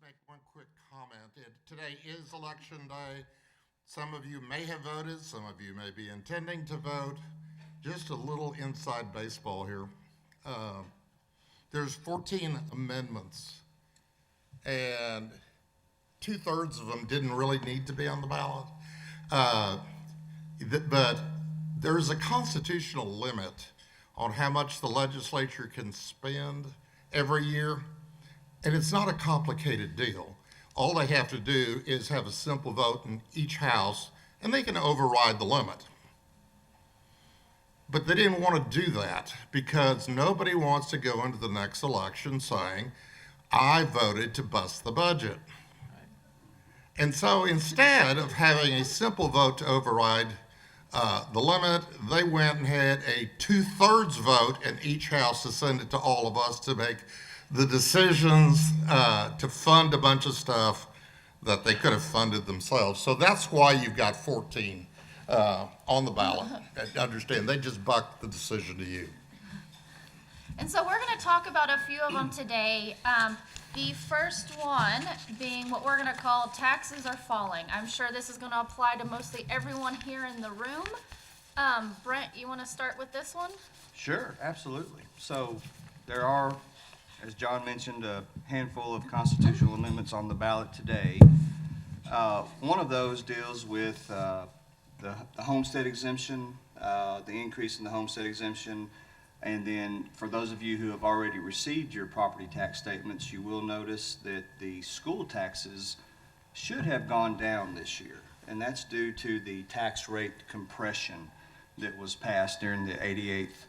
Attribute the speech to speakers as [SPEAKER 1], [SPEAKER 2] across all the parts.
[SPEAKER 1] make one quick comment. Today is election day. Some of you may have voted, some of you may be intending to vote. Just a little inside baseball here. There's 14 amendments, and 2/3 of them didn't really need to be on the ballot. But there's a constitutional limit on how much the legislature can spend every year. And it's not a complicated deal. All they have to do is have a simple vote in each house, and they can override the limit. But they didn't want to do that because nobody wants to go into the next election saying, I voted to bust the budget. And so instead of having a simple vote to override the limit, they went and had a 2/3 vote in each house to send it to all of us to make the decisions to fund a bunch of stuff that they could have funded themselves. So that's why you've got 14 on the ballot. Understand, they just bucked the decision to you.
[SPEAKER 2] And so we're going to talk about a few of them today. The first one being what we're going to call taxes are falling. I'm sure this is going to apply to mostly everyone here in the room. Brent, you want to start with this one?
[SPEAKER 3] Sure, absolutely. So there are, as John mentioned, a handful of constitutional amendments on the ballot today. One of those deals with the homestead exemption, the increase in the homestead exemption. And then for those of you who have already received your property tax statements, you will notice that the school taxes should have gone down this year. And that's due to the tax rate compression that was passed during the 88th,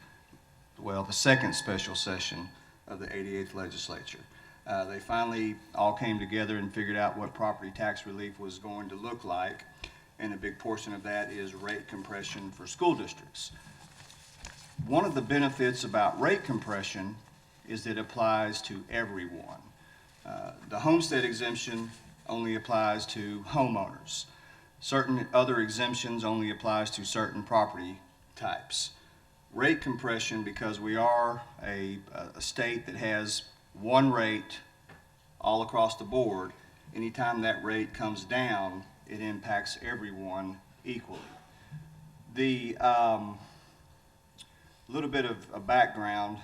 [SPEAKER 3] the second special session of the 88th legislature. They finally all came together and figured out what property tax relief was going to look like. And a big portion of that is rate compression for school districts. One of the benefits about rate compression is that it applies to everyone. The homestead exemption only applies to homeowners. Certain other exemptions only applies to certain property types. Rate compression, because we are a state that has one rate all across the board, anytime that rate comes down, it impacts everyone equally. The little bit of a background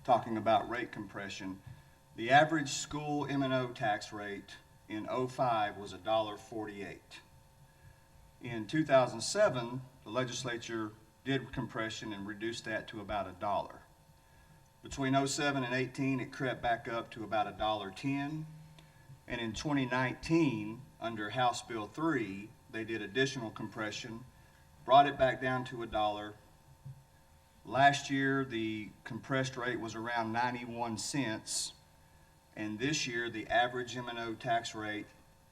[SPEAKER 3] talking about rate compression. The average school M&O tax rate in 2005 was $1.48. In 2007, the legislature did compression and reduced that to about $1. Between 2007 and 2018, it crept back up to about $1.10. And in 2019, under House Bill 3, they did additional compression, brought it back down to $1. Last year, the compressed rate was around 91 cents, and this year, the average M&O tax rate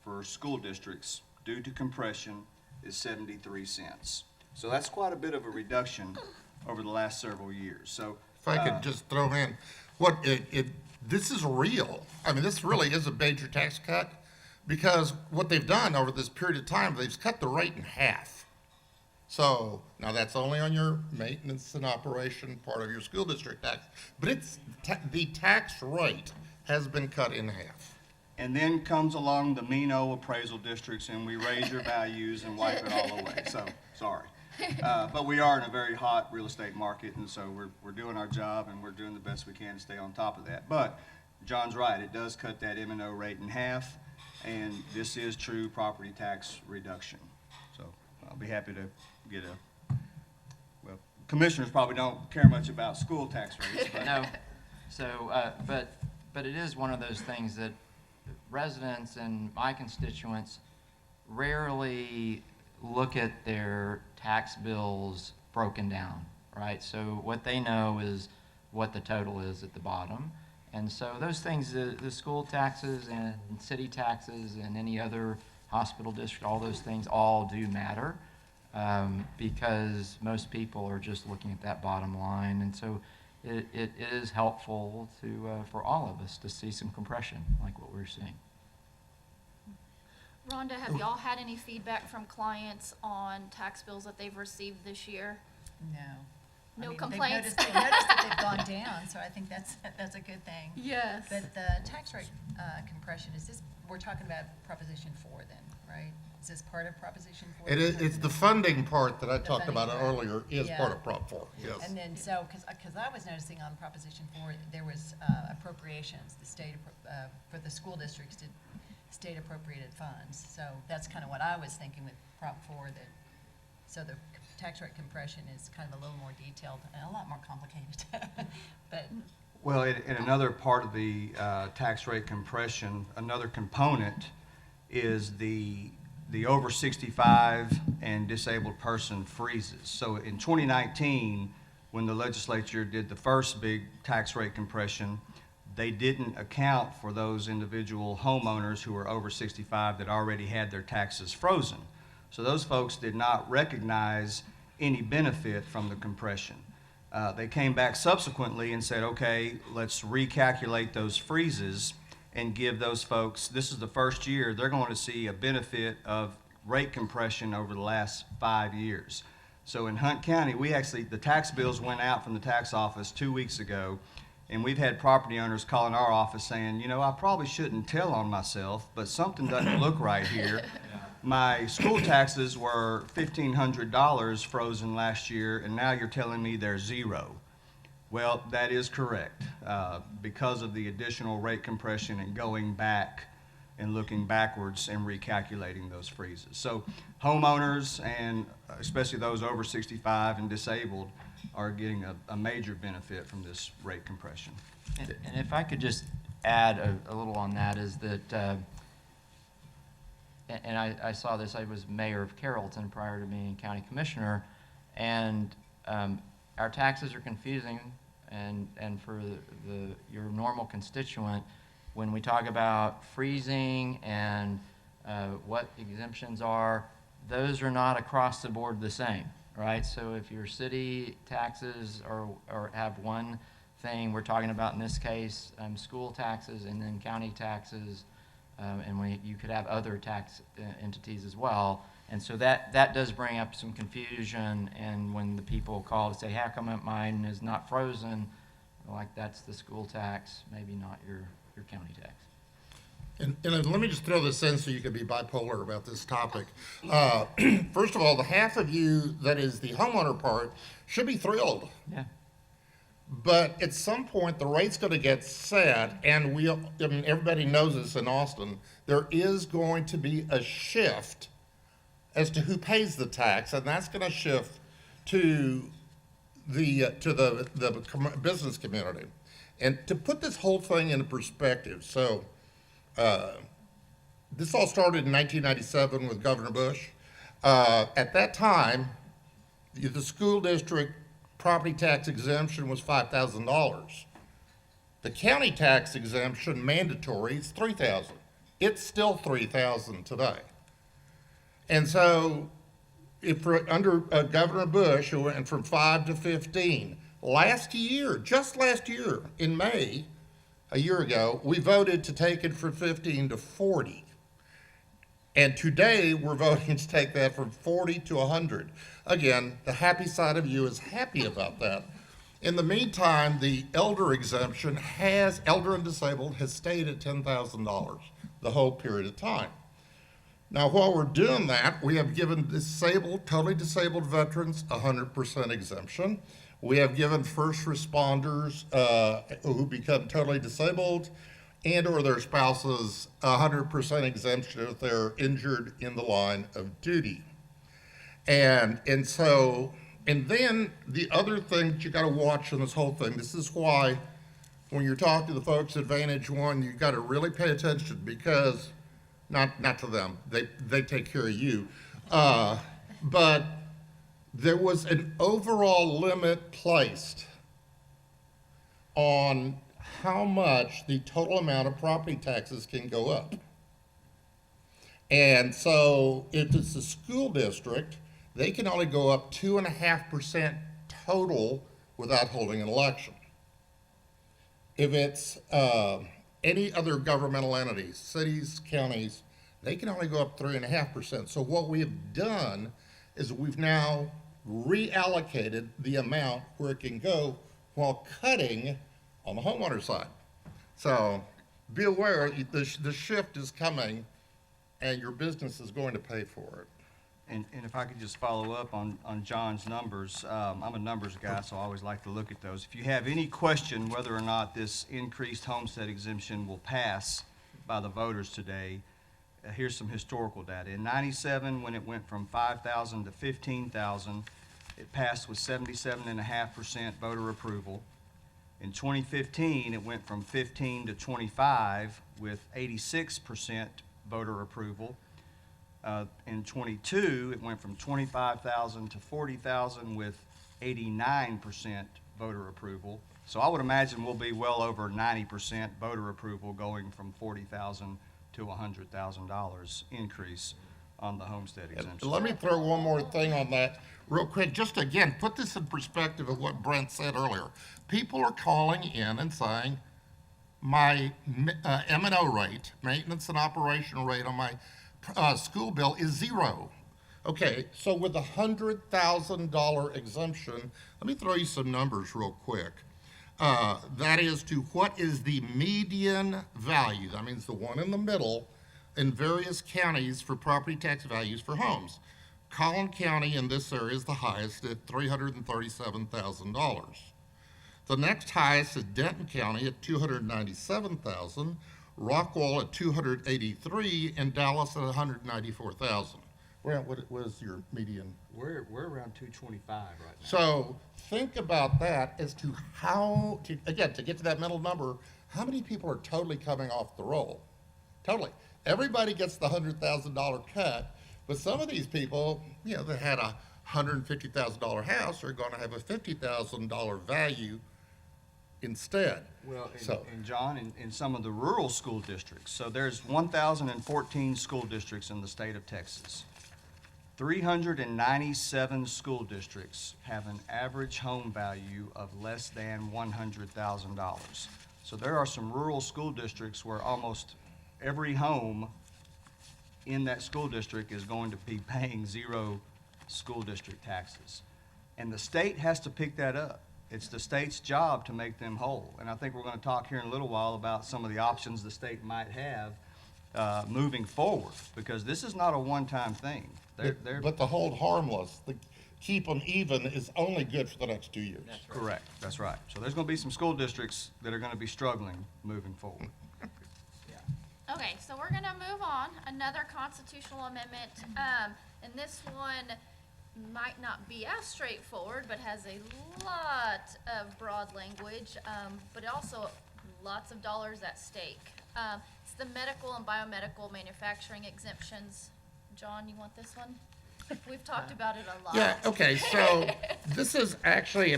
[SPEAKER 3] for school districts due to compression is 73 cents. So that's quite a bit of a reduction over the last several years. So,
[SPEAKER 1] If I could just throw in, this is real. I mean, this really is a major tax cut because what they've done over this period of time, they've cut the rate in half. So now that's only on your maintenance and operation part of your school district tax, but the tax rate has been cut in half.
[SPEAKER 3] and then comes along the mean old appraisal districts and we raise your values and wipe it all away. So, sorry. But we are in a very hot real estate market, and so we're doing our job and we're doing the best we can to stay on top of that. But John's right, it does cut that M&O rate in half, and this is true property tax reduction. So I'll be happy to get well, commissioners probably don't care much about school tax rates, but.
[SPEAKER 4] No, so, but it is one of those things that residents and my constituents rarely look at their tax bills broken down, right? So what they know is what the total is at the bottom. And so those things, the school taxes and city taxes and any other hospital district, all those things all do matter because most people are just looking at that bottom line. And so it is helpful to for all of us to see some compression like what we're seeing.
[SPEAKER 2] Rhonda, have y'all had any feedback from clients on tax bills that they've received this year?
[SPEAKER 5] No.
[SPEAKER 2] No
[SPEAKER 5] I mean,
[SPEAKER 2] complaints.
[SPEAKER 5] They've noticed that they've gone down, so I think that's a good thing.
[SPEAKER 2] Yes.
[SPEAKER 5] But the tax rate compression, we're talking about Proposition 4 then, right? Is this part of Proposition 4?
[SPEAKER 1] It's the funding part that I talked
[SPEAKER 5] funding
[SPEAKER 1] about
[SPEAKER 5] part.
[SPEAKER 1] earlier is
[SPEAKER 5] Yeah.
[SPEAKER 1] part of Prop 4, yes.
[SPEAKER 5] And then, because I was noticing on Proposition 4, there was appropriations, for the school districts did state appropriated funds. So that's kind of what I was thinking with Prop 4, so the tax rate compression is kind of a little more detailed and a lot more complicated. But,
[SPEAKER 3] Well, in another part of the tax rate compression, another component is the over 65 and disabled person freezes. So in 2019, when the legislature did the first big tax rate compression, they didn't account for those individual homeowners who were over 65 that already had their taxes frozen. So those folks did not recognize any benefit from the compression. They came back subsequently and said, okay, let's recalculate those freezes and give those folks, this is the first year, they're going to see a benefit of rate compression over the last 5 years. So in Hunt County, the tax bills went out from the tax office 2 weeks ago, and we've had property owners calling our office saying, you know, I probably shouldn't tell on myself, but something doesn't look right here. My school taxes were $1,500 frozen last year, and now you're telling me they're zero. Well, that is correct, because of the additional rate compression and going back and looking backwards and recalculating those freezes. So homeowners, and especially those over 65 and disabled, are getting a major benefit from this rate compression.
[SPEAKER 4] And if I could just add a little on that, is that, and I saw this, I was mayor of Carrollton prior to being county commissioner, and our taxes are confusing, and for your normal constituent, when we talk about freezing and what exemptions are, those are not across the board the same, right? So if your city taxes or have one thing, we're talking about in this case, school taxes and then county taxes, and you could have other tax entities as well. And so that does bring up some confusion, and when the people call to say, how come mine is not frozen, like that's the school tax, maybe not your county tax.
[SPEAKER 1] And let me just throw this in so you can be bipolar about this topic. First of all, the half of you that is the homeowner part should be thrilled.
[SPEAKER 4] Yeah.
[SPEAKER 1] But at some point, the rate's going to get set, and everybody knows this in Austin. There is going to be a shift as to who pays the tax, and that's going to shift to the business community. And to put this whole thing into perspective, so this all started in 1997 with Governor Bush. At that time, the school district property tax exemption was $5,000. The county tax exemption mandatory is $3,000. It's still $3,000 today. And so, under Governor Bush, who went from 5 to 15, just last year, in May, a year ago, we voted to take it from 15 to 40. And today, we're voting to take that from 40 to 100. Again, the happy side of you is happy about that. In the meantime, the elder exemption elder and disabled, has stayed at $10,000 the whole period of time. Now, while we're doing that, we have given totally disabled veterans 100% exemption. We have given first responders who become totally disabled and/or their spouses 100% exemption if they're injured in the line of duty. And then the other thing that you got to watch in this whole thing, this is why when you're talking to the folks at Vantage One, you got to really pay attention, because not to them, they take care of you, but there was an overall limit placed on how much the total amount of property taxes can go up. And so if it's a school district, they can only go up 2.5% total without holding an election. If it's any other governmental entities, cities, counties, they can only go up 3.5%. So what we have done is we've now reallocated the amount where it can go while cutting on the homeowner side. So be aware, the shift is coming and your business is going to pay for it.
[SPEAKER 3] And if I could just follow up on John's numbers, I'm a numbers guy, so I always like to look at those. If you have any question whether or not this increased homestead exemption will pass by the voters today, here's some historical data. In '97, when it went from 5,000 to 15,000, it passed with 77.5% voter approval. In 2015, it went from 15 to 25 with 86% voter approval. In '22, it went from 25,000 to 40,000 with 89% voter approval. So I would imagine we'll be well over 90% voter approval going from 40,000 to $100,000 increase on the homestead exemption.
[SPEAKER 1] Let me throw one more thing on that real quick. Just again, put this in perspective of what Brent said earlier. People are calling in and saying, my M&O rate, maintenance and operational rate on my school bill is 0. Okay, so with a $100,000 exemption, let me throw you some numbers real quick. That is to what is the median value, that means the one in the middle, in various counties for property tax values for homes. Collin County in this area is the highest at $337,000. The next highest is Denton County at $297,000, Rockwall at $283,000, and Dallas at $194,000. What was your median?
[SPEAKER 6] We're around 225 right now.
[SPEAKER 1] So think about that as to how, again, to get to that middle number, how many people are totally coming off the roll? Totally. Everybody gets the $100,000 cut, but some of these people, that had a $150,000 house are going to have a $50,000 value instead.
[SPEAKER 3] Well,
[SPEAKER 1] So-
[SPEAKER 3] and John, in some of the rural school districts, so there's 1,014 school districts in the state of Texas. 397 school districts have an average home value of less than $100,000. So there are some rural school districts where almost every home in that school district is going to be paying 0 school district taxes. And the state has to pick that up. It's the state's job to make them whole. And I think we're going to talk here in a little while about some of the options the state might have moving forward, because this is not a one-time thing.
[SPEAKER 1] But the hold harmless, the keep them even is only good for the next 2 years.
[SPEAKER 4] That's right.
[SPEAKER 3] Correct, that's right. So there's going to be some school districts that are going to be struggling moving forward.
[SPEAKER 2] Okay, so we're gonna move on, another constitutional amendment, and this one might not be as straightforward, but has a lot of broad language, but also lots of dollars at stake. It's the medical and biomedical manufacturing exemptions. John, you want this one? We've talked about it a lot.
[SPEAKER 1] Yeah, okay, so this is actually,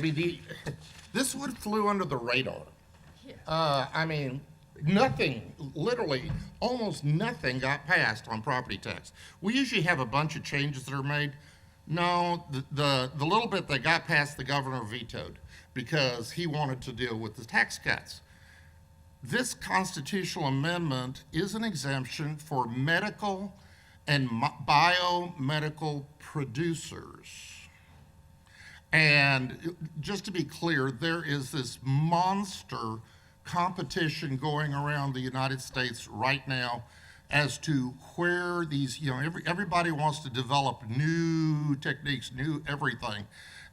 [SPEAKER 1] this one flew under the radar.
[SPEAKER 2] Yeah.
[SPEAKER 1] Nothing, literally, almost nothing got passed on property tax. We usually have a bunch of changes that are made. No, the little bit that got passed, the governor vetoed because he wanted to deal with the tax cuts. This constitutional amendment is an exemption for medical and biomedical producers. And just to be clear, there is this monster competition going around the United States right now as to where these, everybody wants to develop new techniques, new everything.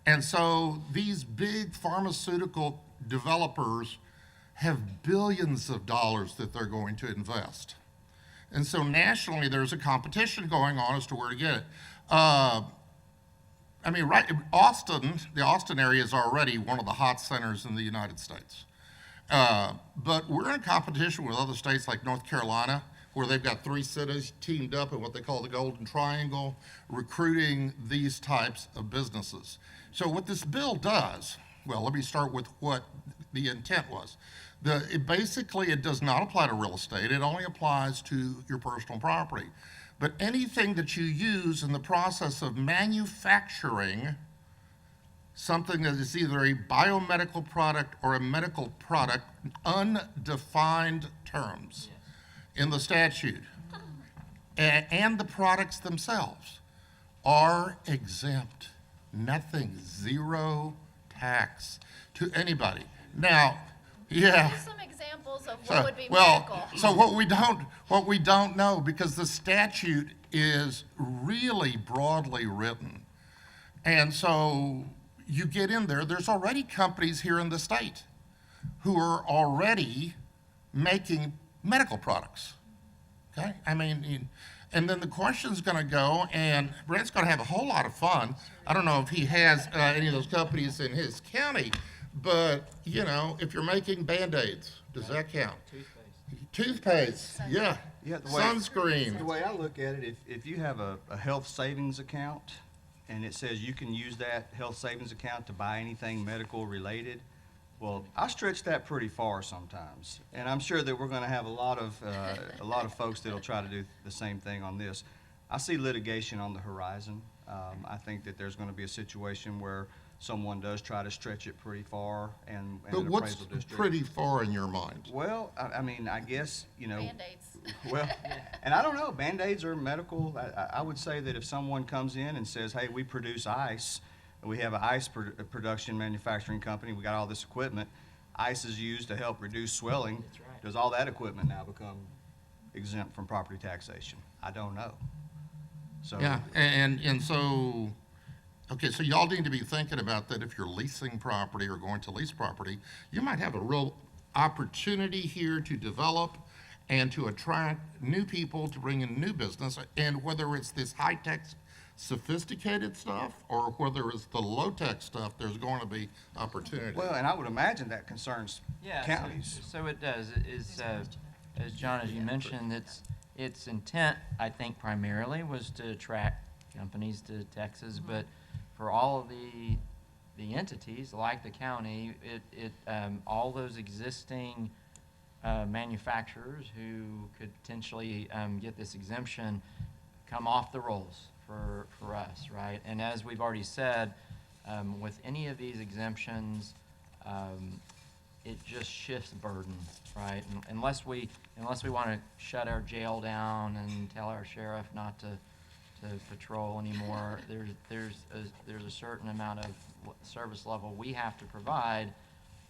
[SPEAKER 1] And so these big pharmaceutical developers have billions of dollars that they're going to invest. And so nationally, there's a competition going on as to where to get it. The Austin area is already one of the hot centers in the United States. But we're in competition with other states like North Carolina, where they've got 3 cities teamed up in what they call the Golden Triangle, recruiting these types of businesses. So what this bill does, well, let me start with what the intent was. It does not apply to real estate. It only applies to your personal property. But anything that you use in the process of manufacturing something that is either a biomedical product or a medical product, undefined terms in the statute, and the products themselves are exempt nothing, zero tax to anybody. Now, yeah.
[SPEAKER 2] Give some examples of
[SPEAKER 1] So,
[SPEAKER 2] what would be
[SPEAKER 1] well,
[SPEAKER 2] medical.
[SPEAKER 1] so what we don't know, because the statute is really broadly written. And so you get in there, there's already companies here in the state who are already making medical products. Okay? I mean, and then the question's gonna go, and Brent's gonna have a whole lot of fun. I don't know if he has any of those companies in his county, but, you know, if you're making Band-Aids, does that count? Toothpaste, yeah.
[SPEAKER 3] Yeah, the way-
[SPEAKER 1] Sunscreen.
[SPEAKER 3] The way I look at it, if you have a health savings account and it says you can use that health savings account to buy anything medical related, well, I stretch that pretty far sometimes. And I'm sure that we're gonna have a lot of folks that'll try to do the same thing on this. I see litigation on the horizon. I think that there's gonna be a situation where someone does try to stretch it pretty far and
[SPEAKER 1] But
[SPEAKER 3] an
[SPEAKER 1] what's
[SPEAKER 3] appraisal district.
[SPEAKER 1] pretty far in your mind?
[SPEAKER 3] Well, I mean, I guess, you know.
[SPEAKER 2] Band-Aids.
[SPEAKER 3] Well, and I don't know, Band-Aids are medical. I would say that if someone comes in and says, hey, we produce ice, and we have an ice production manufacturing company, we got all this equipment, ice is used to help reduce swelling.
[SPEAKER 4] That's right.
[SPEAKER 3] Does all that equipment now become exempt from property taxation? I don't know. So.
[SPEAKER 1] Yeah, and so, okay, so y'all need to be thinking about that if you're leasing property or going to lease property. You might have a real opportunity here to develop and to attract new people, to bring in new business, and whether it's this high-tech, sophisticated stuff, or whether it's the low-tech stuff, there's going to be opportunity.
[SPEAKER 3] Well, and I would imagine that concerns
[SPEAKER 4] Yeah,
[SPEAKER 3] counties.
[SPEAKER 4] so it does. It is, as John, as you mentioned, its intent, I think, primarily was to attract companies to Texas, but for all of the entities, like the county, all those existing manufacturers who could potentially get this exemption come off the rolls for us, right? And as we've already said, with any of these exemptions, it just shifts burden, right? Unless we want to shut our jail down and tell our sheriff not to patrol anymore, there's a certain amount of service level we have to provide,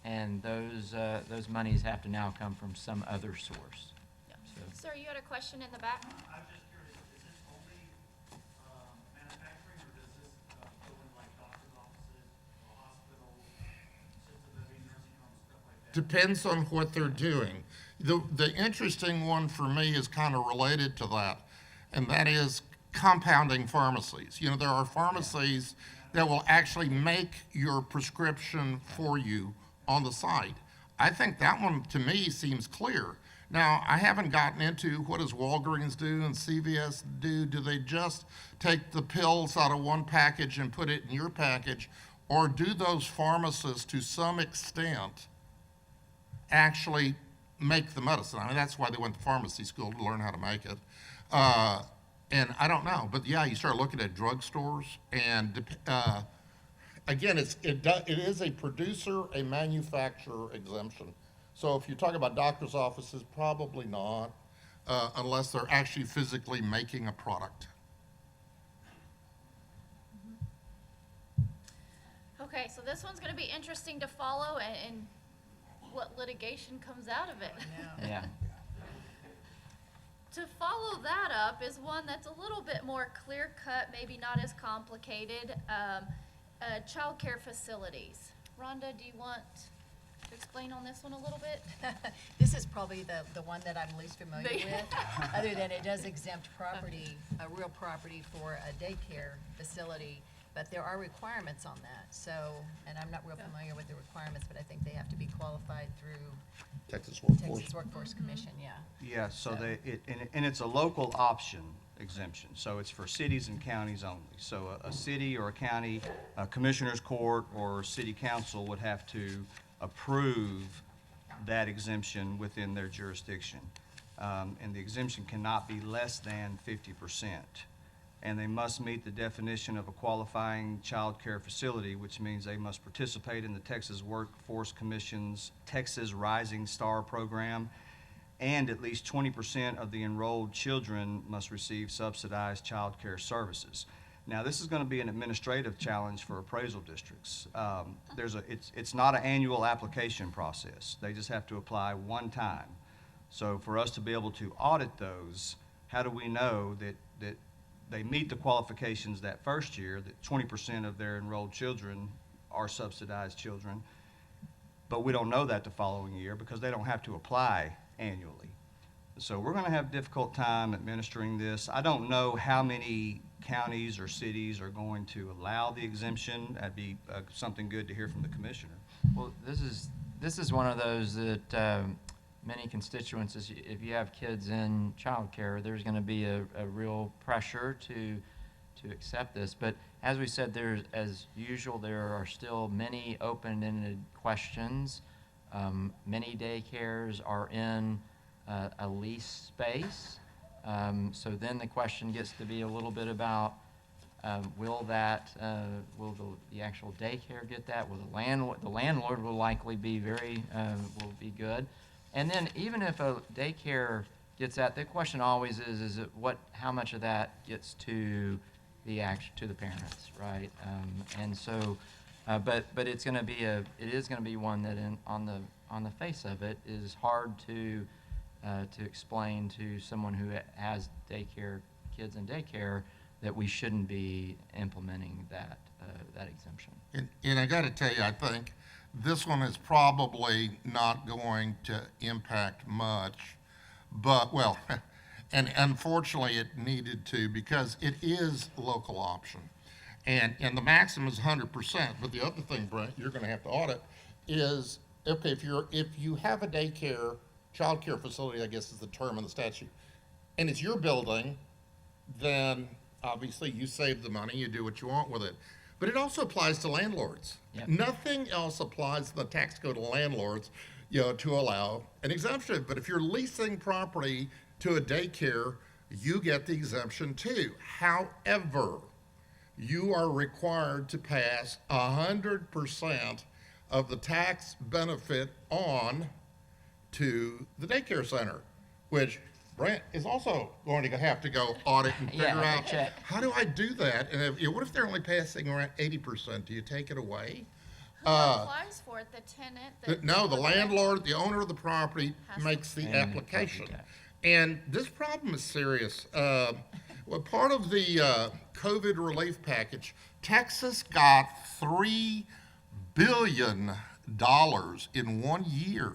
[SPEAKER 4] and those monies have to now come from some other source.
[SPEAKER 2] Yeah.
[SPEAKER 4] So-
[SPEAKER 2] Sir, you had a question in the back?
[SPEAKER 7] I'm just curious, is this only manufacturing, or does this go in like doctor's offices, hospitals, assisted living, nursing homes, stuff like that?
[SPEAKER 1] Depends on what they're doing. The interesting one for me is kind of related to that, and that is compounding pharmacies. You know, there are pharmacies that will actually make your prescription for you on the site. I think that one, to me, seems clear. Now, I haven't gotten into what does Walgreens do and CVS do? Do they just take the pills out of one package and put it in your package? Or do those pharmacists, to some extent, actually make the medicine? I mean, that's why they went to pharmacy school, to learn how to make it. And I don't know, but yeah, you start looking at drugstores, and again, it is a producer, a manufacturer exemption. So if you talk about doctor's offices, probably not, unless they're actually physically making a product.
[SPEAKER 2] Okay, so this one's gonna be interesting to follow, and what litigation comes out of it.
[SPEAKER 4] Yeah.
[SPEAKER 2] To follow that up is one that's a little bit more clear-cut, maybe not as complicated, childcare facilities. Rhonda, do you want to explain on this one a little bit?
[SPEAKER 5] This is probably the one that I'm least familiar with, other than it does exempt property, a real property for a daycare facility, but there are requirements on that, so, and I'm not real familiar with the requirements, but I think they have to be qualified through
[SPEAKER 1] Texas Workforce.
[SPEAKER 5] Texas Workforce Commission, yeah.
[SPEAKER 3] Yeah, so and it's a local option exemption, so it's for cities and counties only. So a city or a county, a commissioner's court or city council would have to approve that exemption within their jurisdiction. And the exemption cannot be less than 50%. And they must meet the definition of a qualifying child care facility, which means they must participate in the Texas Workforce Commission's Texas Rising Star program, and at least 20% of the enrolled children must receive subsidized child care services. Now, this is going to be an administrative challenge for appraisal districts. It's not an annual application process. They just have to apply one time. So for us to be able to audit those, how do we know that they meet the qualifications that first year, that 20% of their enrolled children are subsidized children, but we don't know that the following year because they don't have to apply annually. So we're going to have a difficult time administering this. I don't know how many counties or cities are going to allow the exemption. That'd be something good to hear from the commissioner.
[SPEAKER 4] Well, this is one of those that many constituents, if you have kids in childcare, there's going to be a real pressure to accept this. But as we said, as usual, there are still many open-ended questions. Many daycares are in a lease space. So then the question gets to be a little bit about, will the actual daycare get that? Will the landlord will likely be will be good. And then even if a daycare gets that, the question always is how much of that gets to the parents, right? And so, but it is going to be one that on the face of it is hard to explain to someone who has kids in daycare that we shouldn't be implementing that exemption.
[SPEAKER 1] And I got to tell you, I think this one is probably not going to impact much, but, well, and unfortunately it needed to because it is local option. And the maximum is 100%, but the other thing, Brent, you're going to have to audit is, okay, if you have a daycare, child care facility, I guess is the term in the statute, and it's your building, then obviously you save the money, you do what you want with it. But it also applies to landlords.
[SPEAKER 4] Yep.
[SPEAKER 1] Nothing else applies in the tax code to landlords, to allow an exemption. But if you're leasing property to a daycare, you get the exemption too. However, you are required to pass 100% of the tax benefit on to the daycare center, which Brent is also going to have to go audit and figure
[SPEAKER 4] Yeah,
[SPEAKER 1] out,
[SPEAKER 4] check.
[SPEAKER 1] how do I do that? And what if they're only passing around 80%? Do you take it away?
[SPEAKER 2] Who applies for it? The tenant?
[SPEAKER 1] No, the landlord, the owner of the property
[SPEAKER 2] Has to-
[SPEAKER 1] makes the
[SPEAKER 4] And the
[SPEAKER 1] application.
[SPEAKER 4] property tax.
[SPEAKER 1] And this problem is serious. Well, part of the COVID relief package, Texas got $3 billion in 1 year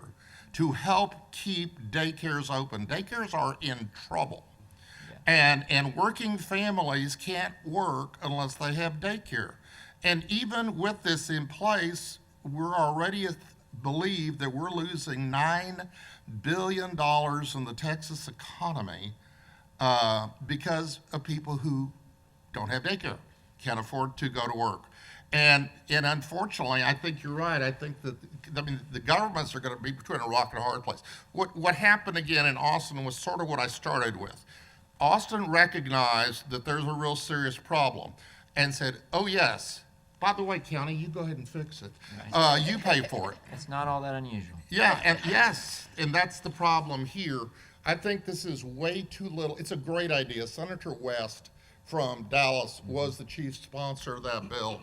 [SPEAKER 1] to help keep daycares open. Daycares are in trouble. And working families can't work unless they have daycare. And even with this in place, we're already believe that we're losing $9 billion in the Texas economy because of people who don't have daycare, can't afford to go to work. And unfortunately, I think you're right. I think that, the governments are going to be between a rock and a hard place. What happened again in Austin was sort of what I started with. Austin recognized that there's a real serious problem and said, oh yes, by the way, county, you go ahead and fix it. You pay for it.
[SPEAKER 4] It's not all that unusual.
[SPEAKER 1] Yeah, and yes, and that's the problem here. I think this is way too little. It's a great idea. Senator West from Dallas was the chief sponsor of that bill.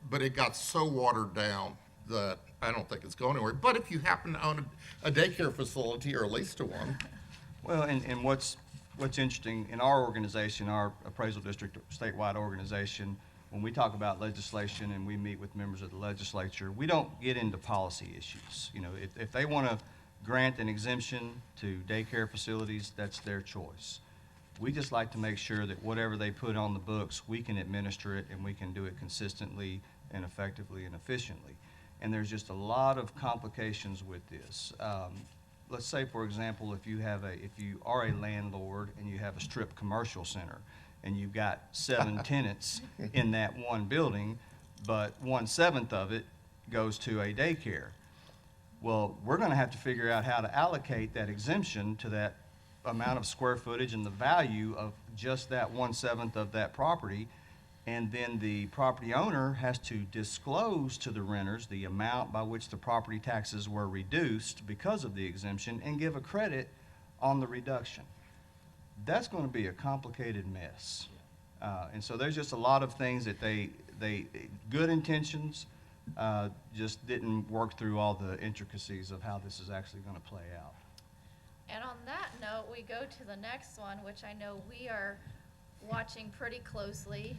[SPEAKER 1] But it got so watered down that I don't think it's going anywhere. But if you happen to own a daycare facility or at least to one,
[SPEAKER 3] Well, and what's interesting, in our organization, our appraisal district statewide organization, when we talk about legislation and we meet with members of the legislature, we don't get into policy issues. If they want to grant an exemption to daycare facilities, that's their choice. We just like to make sure that whatever they put on the books, we can administer it and we can do it consistently and effectively and efficiently. And there's just a lot of complications with this. Let's say, for example, if you are a landlord and you have a strip commercial center and you've got 7 tenants in that one building, but 1/7 of it goes to a daycare. Well, we're going to have to figure out how to allocate that exemption to that amount of square footage and the value of just that 1/7 of that property. And then the property owner has to disclose to the renters the amount by which the property taxes were reduced because of the exemption and give a credit on the reduction. That's going to be a complicated mess. And so there's just a lot of things that good intentions, just didn't work through all the intricacies of how this is actually gonna play out.
[SPEAKER 2] And on that note, we go to the next one, which I know we are watching pretty closely,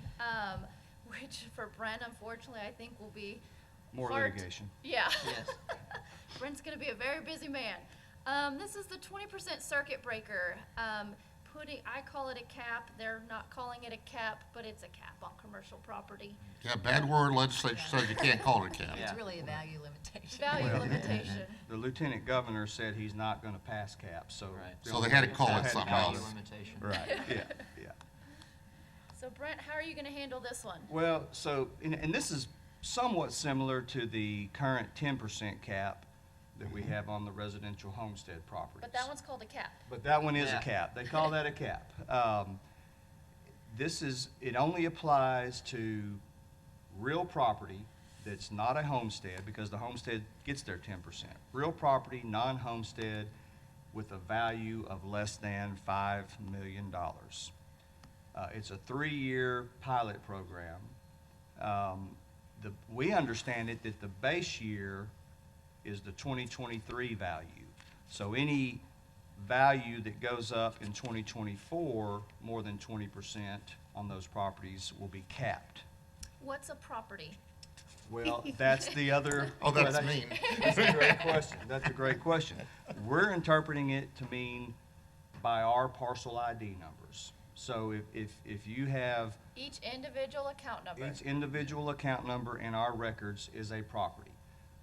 [SPEAKER 2] which for Brent, unfortunately, I think will be
[SPEAKER 3] More
[SPEAKER 2] hard-
[SPEAKER 3] litigation.
[SPEAKER 2] Yeah.
[SPEAKER 4] Yes.
[SPEAKER 2] Brent's gonna be a very busy man. This is the 20% circuit breaker. I call it a cap. They're not calling it a cap, but it's a cap on commercial property.
[SPEAKER 1] Yeah, bad word, legislature says you can't call it a cap.
[SPEAKER 4] Yeah.
[SPEAKER 5] It's really a value limitation.
[SPEAKER 2] Value
[SPEAKER 3] Well,
[SPEAKER 2] limitation.
[SPEAKER 3] The lieutenant governor said he's not gonna pass caps, so.
[SPEAKER 4] Right.
[SPEAKER 3] the
[SPEAKER 1] So
[SPEAKER 3] only
[SPEAKER 1] they had
[SPEAKER 3] way-
[SPEAKER 1] to call
[SPEAKER 3] they
[SPEAKER 1] it
[SPEAKER 3] had to
[SPEAKER 1] something
[SPEAKER 3] call
[SPEAKER 1] else.
[SPEAKER 3] it-
[SPEAKER 4] Limitation.
[SPEAKER 3] Right, yeah.
[SPEAKER 2] So Brent, how are you gonna handle this one?
[SPEAKER 3] Well, so, and this is somewhat similar to the current 10% cap that we have on the residential homestead properties.
[SPEAKER 2] But that one's called a cap.
[SPEAKER 3] But that one is a
[SPEAKER 4] Yeah.
[SPEAKER 3] cap. They call that a cap. It only applies to real property that's not a homestead, because the homestead gets their 10%. Real property, non-homestead, with a value of less than $5 million. It's a 3-year pilot program. We understand it that the base year is the 2023 value. So any value that goes up in 2024, more than 20% on those properties will be capped.
[SPEAKER 2] What's a property?
[SPEAKER 3] Well, that's the other.
[SPEAKER 1] Oh, that's mean.
[SPEAKER 3] That's a great question. That's a great question. We're interpreting it to mean by our parcel ID numbers. So if you have,
[SPEAKER 2] Each individual account number.
[SPEAKER 3] each individual account number in our records is a property.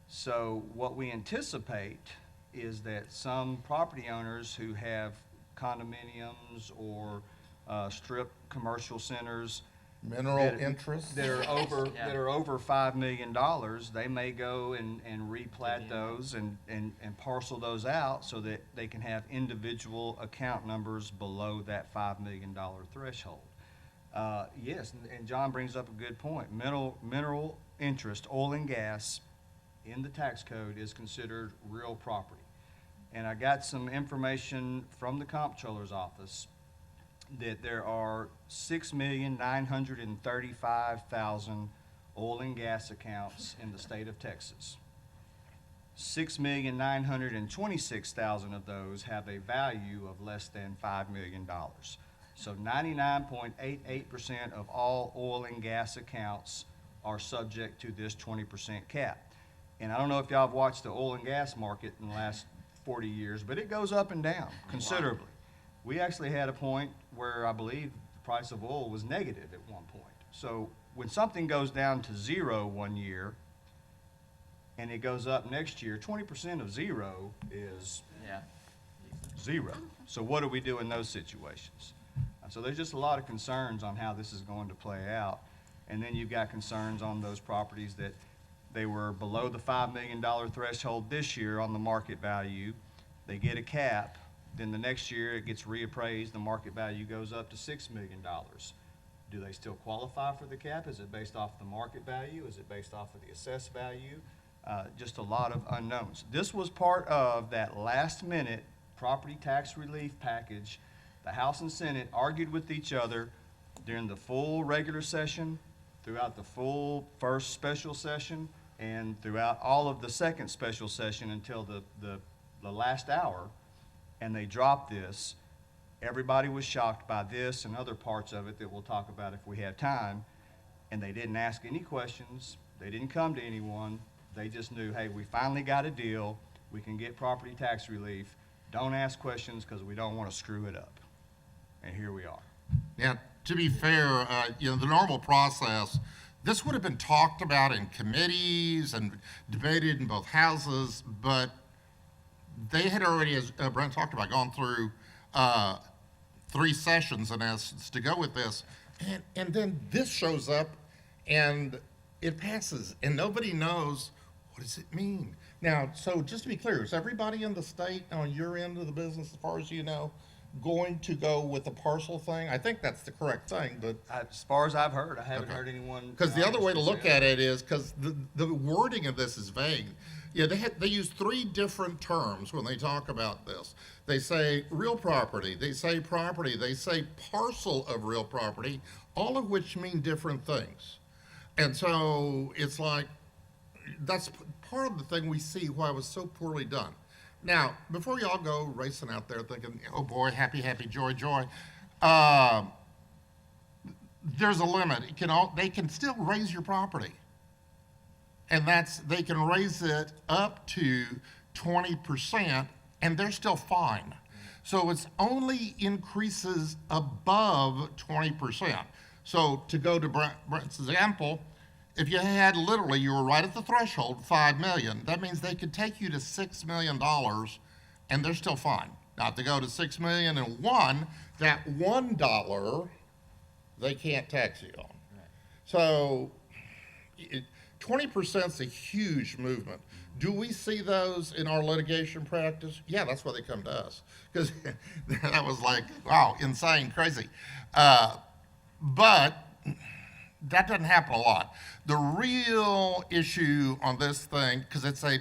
[SPEAKER 3] So what we anticipate is that some property owners who have condominiums or strip commercial centers
[SPEAKER 1] Mineral
[SPEAKER 3] that-
[SPEAKER 1] interest?
[SPEAKER 3] that are over,
[SPEAKER 4] Yeah.
[SPEAKER 3] that are over $5 million, they may go and replat those and parcel those out so that they can have individual account numbers below that $5 million threshold. Yes, and John brings up a good point. Mineral interest, oil and gas in the tax code is considered real property. And I got some information from the comptroller's office that there are 6,935,000 oil and gas accounts in the state of Texas. 6,926,000 of those have a value of less than $5 million. So 99.88% of all oil and gas accounts are subject to this 20% cap. And I don't know if y'all have watched the oil and gas market in the last 40 years, but it goes up and down considerably. We actually had a point where I believe the price of oil was negative at one point. So when something goes down to zero one year and it goes up next year, 20% of zero is
[SPEAKER 4] Yeah.
[SPEAKER 3] zero. So what do we do in those situations? So there's just a lot of concerns on how this is going to play out. And then you've got concerns on those properties that they were below the $5 million threshold this year on the market value. They get a cap, then the next year it gets reappraised, the market value goes up to $6 million. Do they still qualify for the cap? Is it based off the market value? Is it based off of the assessed value? Just a lot of unknowns. This was part of that last-minute property tax relief package. The House and Senate argued with each other during the full regular session, throughout the full first special session, and throughout all of the second special session until the last hour, and they dropped this. Everybody was shocked by this and other parts of it that we'll talk about if we have time, and they didn't ask any questions. They didn't come to anyone. They just knew, hey, we finally got a deal. We can get property tax relief. Don't ask questions because we don't want to screw it up. And here we are.
[SPEAKER 1] Now, to be fair, the normal process, this would have been talked about in committees and debated in both houses, but they had already, as Brent talked about, gone through 3 sessions in essence to go with this. And then this shows up and it passes and nobody knows, what does it mean? Now, so just to be clear, is everybody in the state on your end of the business, as far as you know, going to go with the parcel thing? I think that's the correct thing, but,
[SPEAKER 3] As far as I've heard, I haven't
[SPEAKER 1] Okay.
[SPEAKER 3] heard anyone.
[SPEAKER 1] because the other way to look at
[SPEAKER 3] it.
[SPEAKER 1] it is, because the wording of this is vague. Yeah, they use 3 different terms when they talk about this. They say real property, they say property, they say parcel of real property, all of which mean different things. And so it's like, that's part of the thing we see why it was so poorly done. Now, before y'all go racing out there thinking, oh boy, happy, happy, joy, joy, there's a limit. They can still raise your property. And they can raise it up to 20% and they're still fine. So it's only increases above 20%. So to go to Brent's example, if you were right at the threshold, 5 million, that means they could take you to $6 million and they're still fine. Now to go to 6 million and one, that $1 they can't tax you on.
[SPEAKER 4] Right.
[SPEAKER 1] So 20% is a huge movement. Do we see those in our litigation practice? Yeah, that's why they come to us. Because that was like, wow, insane, crazy. But that doesn't happen a lot. The real issue on this thing, because it's a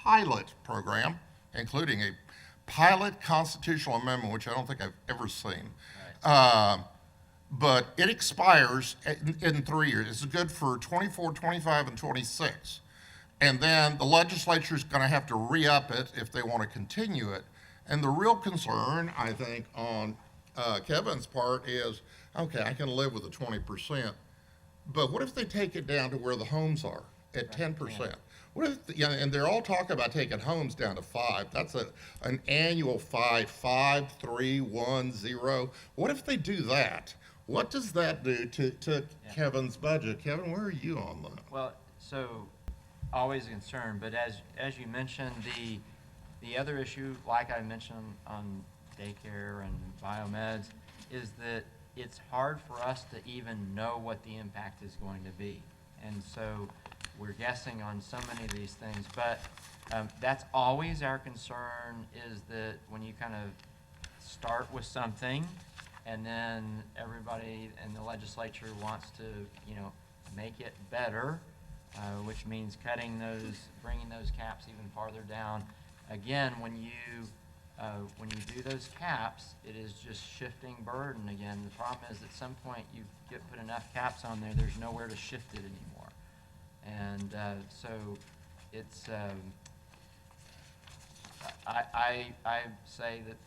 [SPEAKER 1] pilot program, including a pilot constitutional amendment, which I don't think I've ever seen.
[SPEAKER 4] Right.
[SPEAKER 1] But it expires in 3 years. It's good for 24, 25, and 26. And then the legislature is going to have to re-up it if they want to continue it. And the real concern, I think, on Kevin's part is, okay, I can live with the 20%, but what if they take it down to where the homes are at 10%? What if, and they're all talking about taking homes down to 5. That's an annual 5, 3, 1, 0. What if they do that? What does that do to Kevin's budget? Kevin, where are you on that?
[SPEAKER 4] Well, so always a concern, but as you mentioned, the other issue, like I mentioned on daycare and biomeds, is that it's hard for us to even know what the impact is going to be. And so we're guessing on so many of these things, but that's always our concern, is that when you kind of start with something and then everybody in the legislature wants to, make it better, which means bringing those caps even farther down. Again, when you do those caps, it is just shifting burden again. The problem is at some point you put enough caps on there, there's nowhere to shift it anymore. And so it's, I say that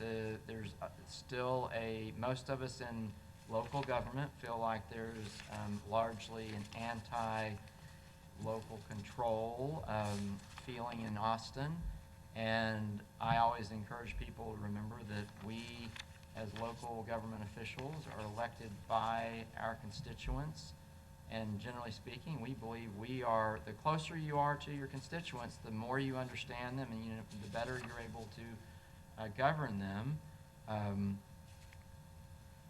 [SPEAKER 4] there's still most of us in local government feel like there's largely an anti-local control feeling in Austin. And I always encourage people to remember that we, as local government officials, are elected by our constituents. And generally speaking, we believe the closer you are to your constituents, the more you understand them and the better you're able to govern them.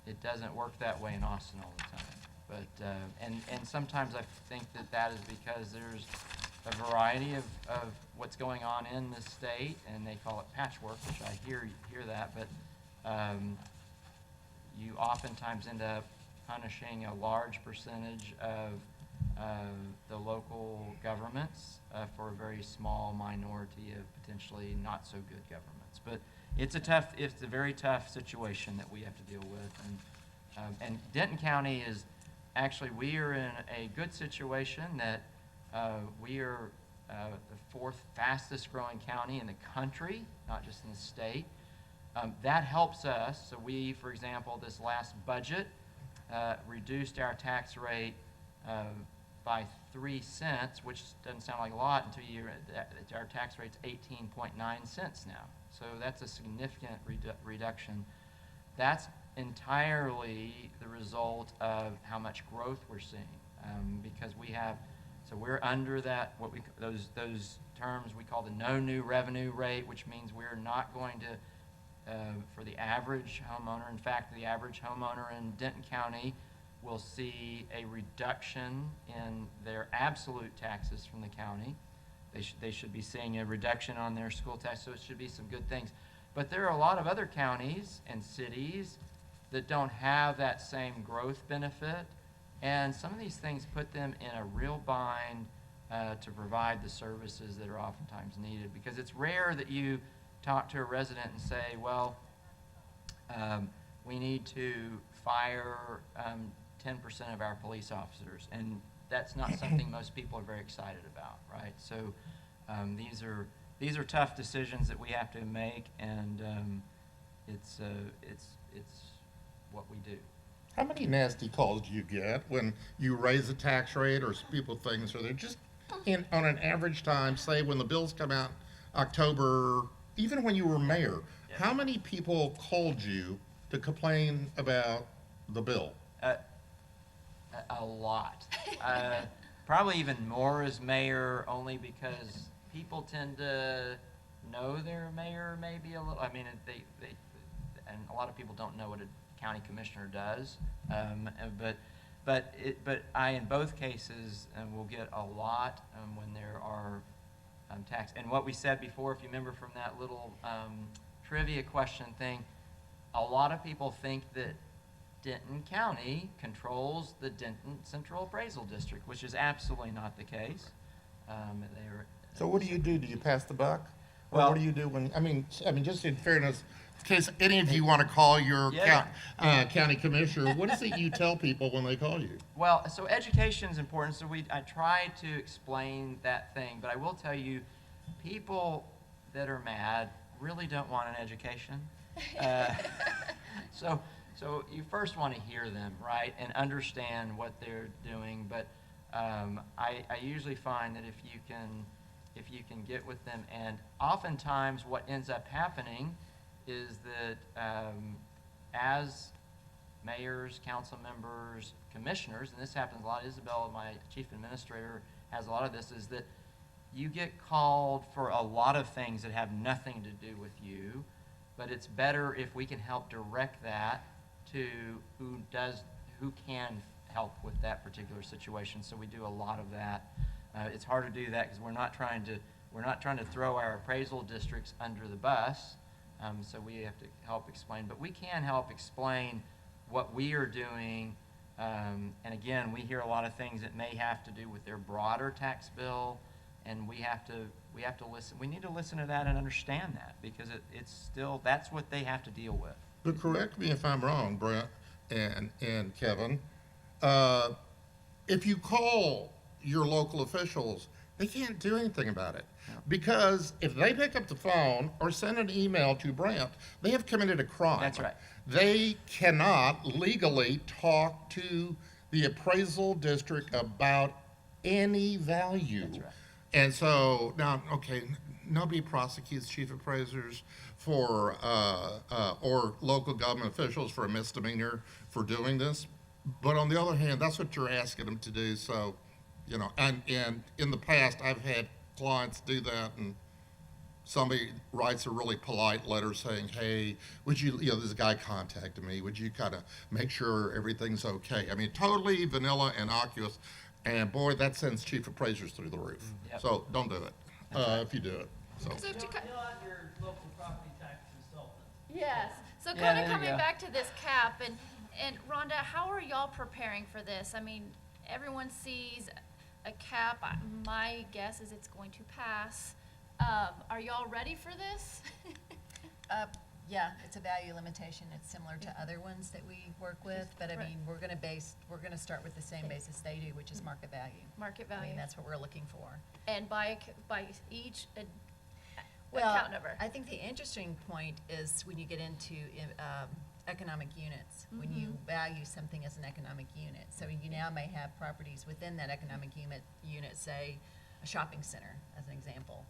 [SPEAKER 4] It doesn't work that way in Austin all the time. But, and sometimes I think that is because there's a variety of what's going on in the state, and they call it patchwork, which I hear that, but you oftentimes end up punishing a large percentage of the local governments for a very small minority of potentially not so good governments. But it's a very tough situation that we have to deal with. And Denton County is actually, we are in a good situation that we are the 4th fastest growing county in the country, not just in the state. That helps us. So we, for example, this last budget reduced our tax rate by 3 cents, which doesn't sound like a lot until our tax rate's 18.9 cents now. So that's a significant reduction. That's entirely the result of how much growth we're seeing, because we're under that, those terms we call the no new revenue rate, which means we're not going to, for the average homeowner, in fact, the average homeowner in Denton County will see a reduction in their absolute taxes from the county. They should be seeing a reduction on their school tax, so it should be some good things. But there are a lot of other counties and cities that don't have that same growth benefit, and some of these things put them in a real bind to provide the services that are oftentimes needed, because it's rare that you talk to a resident and say, well, we need to fire 10% of our police officers, and that's not something most people are very excited about, right? So these are tough decisions that we have to make, and it's what we do.
[SPEAKER 1] How many nasty calls do you get when you raise a tax rate or people things, or they're just on an average time, say when the bills come out October, even when you were mayor, how many people called you to complain about the bill?
[SPEAKER 4] A lot. Probably even more as mayor, only because people tend to know their mayor maybe a little. I mean, and a lot of people don't know what a county commissioner does. But I, in both cases, will get a lot when there are tax. And what we said before, if you remember from that little trivia question thing, a lot of people think that Denton County controls the Denton Central Appraisal District, which is absolutely not the case.
[SPEAKER 1] So what do? Do you pass the buck? Or
[SPEAKER 4] Well-
[SPEAKER 1] what do you do when, I mean, just in fairness, in case any of you want to call your county commissioner, what is it you tell people when they call you?
[SPEAKER 4] Well, so education is important, so I try to explain that thing, but I will tell you, people that are mad really don't want an education. So you first want to hear them, right, and understand what they're doing, but I usually find that if you can get with them, and oftentimes what ends up happening is that as mayors, council members, commissioners, and this happens a lot, Isabella, my chief administrator, has a lot of this, is that you get called for a lot of things that have nothing to do with you, but it's better if we can help direct that to who can help with that particular situation. So we do a lot of that. It's hard to do that because we're not trying to throw our appraisal districts under the bus. So we have to help explain, but we can help explain what we are doing. And again, we hear a lot of things that may have to do with their broader tax bill, and we have to listen. We need to listen to that and understand that, because it's still, that's what they have to deal with.
[SPEAKER 1] But correct me if I'm wrong, Brent and Kevin. If you call your local officials, they can't do anything about it. Because if they pick up the phone or send an email to Brent, they have committed a crime.
[SPEAKER 4] That's right.
[SPEAKER 1] They cannot legally talk to the appraisal district about any value.
[SPEAKER 4] That's right.
[SPEAKER 1] And so now, okay, nobody prosecutes chief appraisers for or local government officials for a misdemeanor for doing this. But on the other hand, that's what you're asking them to do. So, and in the past, I've had clients do that, and somebody writes a really polite letter saying, hey, would you, this guy contacted me, would you kind of make sure everything's okay? I mean, totally vanilla, innocuous, and boy, that sends chief appraisers through the roof.
[SPEAKER 4] Yep.
[SPEAKER 1] So don't do it, if you do it. So.
[SPEAKER 2] So to co-
[SPEAKER 7] Fill out your local property tax consultant.
[SPEAKER 2] Yes, so
[SPEAKER 4] Yeah,
[SPEAKER 2] kind
[SPEAKER 4] there
[SPEAKER 2] of
[SPEAKER 4] you
[SPEAKER 2] coming
[SPEAKER 4] go.
[SPEAKER 2] back to this cap, and Rhonda, how are y'all preparing for this? I mean, everyone sees a cap, my guess is it's going to pass. Are y'all ready for this?
[SPEAKER 5] Yeah, it's a value limitation. It's similar to other ones that we work with, but I
[SPEAKER 2] Right.
[SPEAKER 5] mean, we're gonna start with the same basis they do, which is market value.
[SPEAKER 2] Market
[SPEAKER 5] I
[SPEAKER 2] value,
[SPEAKER 5] mean, that's what we're looking for.
[SPEAKER 2] and by each
[SPEAKER 5] Well,
[SPEAKER 2] account number.
[SPEAKER 5] I think the interesting point is when you get into economic units, when you value something as an economic unit. So you now may have properties within that economic unit, say, a shopping center, as an example.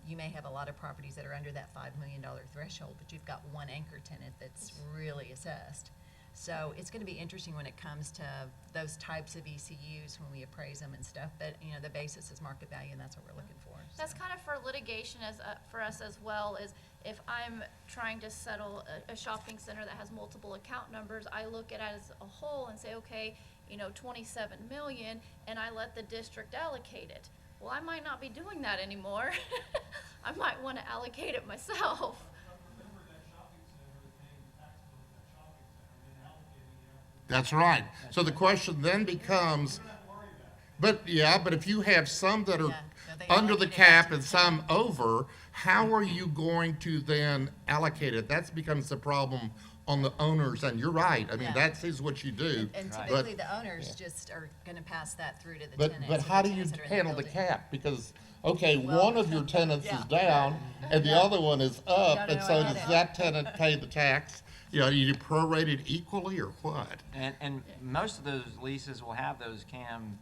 [SPEAKER 5] You may have a lot of properties that are under that $5 million threshold, but you've got one anchor tenant that's really assessed. So it's gonna be interesting when it comes to those types of ECUs, when we appraise them and stuff, but, the basis is market value, and that's what we're looking for.
[SPEAKER 2] That's
[SPEAKER 5] so.
[SPEAKER 2] kind of for litigation for us as well, is if I'm trying to settle a shopping center that has multiple account numbers, I look at it as a whole and say, okay, 27 million, and I let the district allocate it. Well, I might not be doing that anymore. I might want to allocate it myself.
[SPEAKER 7] But remember that shopping center is paying the tax bill for that shopping center, and then allocating it.
[SPEAKER 1] That's right. So the question then becomes, but if you have some that are
[SPEAKER 5] Yeah, no, they
[SPEAKER 1] under the
[SPEAKER 5] allocate it
[SPEAKER 1] cap
[SPEAKER 5] to
[SPEAKER 1] and
[SPEAKER 5] the
[SPEAKER 1] some over, how are you going to then allocate it? That becomes the problem on the owners, and you're right, I mean,
[SPEAKER 5] Yeah.
[SPEAKER 1] that is what you do.
[SPEAKER 5] And
[SPEAKER 4] Right.
[SPEAKER 5] typically,
[SPEAKER 1] But-
[SPEAKER 5] the owners just are gonna pass that through to the
[SPEAKER 1] But,
[SPEAKER 5] tenants.
[SPEAKER 1] but
[SPEAKER 5] or
[SPEAKER 1] how
[SPEAKER 5] the
[SPEAKER 1] do you
[SPEAKER 5] tenants that are in the
[SPEAKER 1] handle the
[SPEAKER 5] building.
[SPEAKER 1] cap? Because, okay,
[SPEAKER 5] Well,
[SPEAKER 1] one of your tenants
[SPEAKER 5] yeah.
[SPEAKER 1] is down and the other one is up,
[SPEAKER 5] No,
[SPEAKER 1] and
[SPEAKER 5] no,
[SPEAKER 1] so
[SPEAKER 5] I get
[SPEAKER 1] does
[SPEAKER 5] it.
[SPEAKER 1] that tenant pay the tax? You know, you prorate it equally or what?
[SPEAKER 4] And most of those leases will have those CAM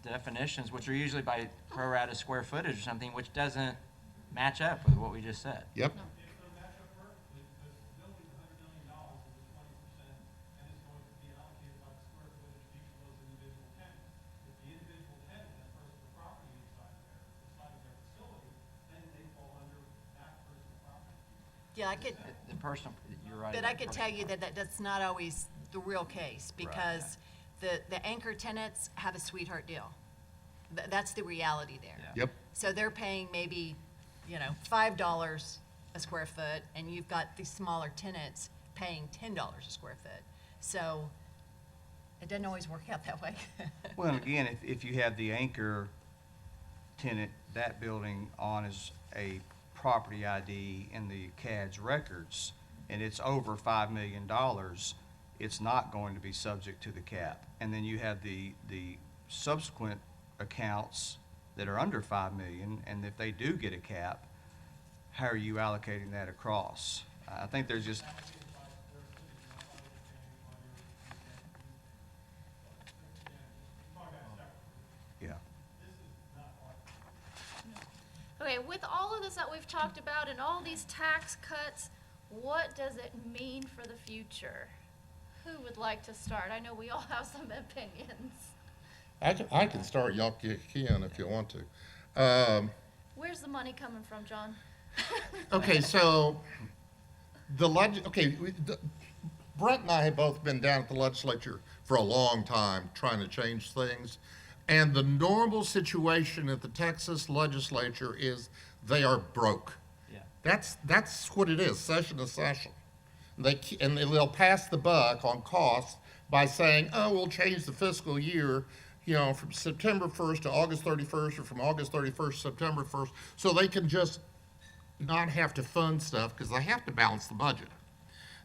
[SPEAKER 4] definitions, which are usually by pro rata square footage or something, which doesn't match up with what we just said.
[SPEAKER 1] Yep,
[SPEAKER 7] If the matchup perfectly, because the building's $100 million is a 20%, and it's going to be allocated by the square footage of each of those individual tenants. If the individual tenant has personal property inside of their facility, then they fall under that personal property.
[SPEAKER 5] Yeah, I could,
[SPEAKER 4] The personal, you're right.
[SPEAKER 5] but
[SPEAKER 4] about
[SPEAKER 5] I could
[SPEAKER 4] personal
[SPEAKER 5] tell you that's not always the real case, because the anchor tenants have a sweetheart deal. That's the reality there.
[SPEAKER 1] yep.
[SPEAKER 5] So they're paying maybe, $5 a square foot, and you've got these smaller tenants paying $10 a square foot. So it doesn't always work out that way.
[SPEAKER 3] Well, and again, if you have the anchor tenant, that building on as a property ID in the CAD's records, and it's over $5 million, it's not going to be subject to the cap. And then you have the subsequent accounts that are under 5 million, and if they do get a cap, how are you allocating that across? I think there's just, yeah.
[SPEAKER 2] Okay, with all of this that we've talked about and all these tax cuts, what does it mean for the future? Who would like to start? I know we all have some opinions.
[SPEAKER 1] I can start, y'all can if you want to.
[SPEAKER 2] Where's the money coming from, John?
[SPEAKER 1] Okay, so Brent and I have both been down at the legislature for a long time trying to change things. And the normal situation at the Texas legislature is they are broke.
[SPEAKER 4] Yeah.
[SPEAKER 1] That's what it is, session to session. They'll pass the buck on costs by saying, oh, we'll change the fiscal year, from September 1st to August 31st, or from August 31st to September 1st, so they can just not have to fund stuff because they have to balance the budget.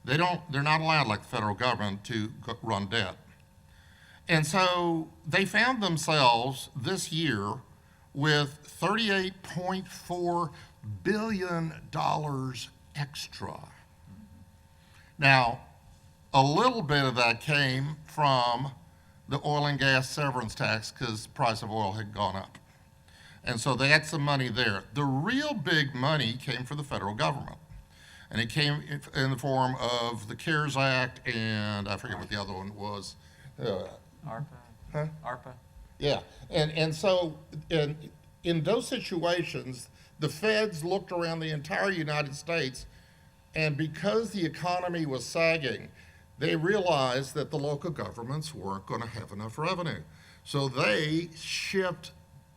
[SPEAKER 1] They're not allowed, like the federal government, to run debt. And so they found themselves this year with $38.4 billion extra. Now, a little bit of that came from the oil and gas severance tax because the price of oil had gone up. And so they had some money there. The real big money came from the federal government. And it came in the form of the CARES Act and I forget what the other one was.
[SPEAKER 4] ARPA?
[SPEAKER 1] Huh?
[SPEAKER 4] ARPA?
[SPEAKER 1] Yeah, and so in those situations, the feds looked around the entire United States, and because the economy was sagging, they realized that the local governments weren't going to have enough revenue. So they shipped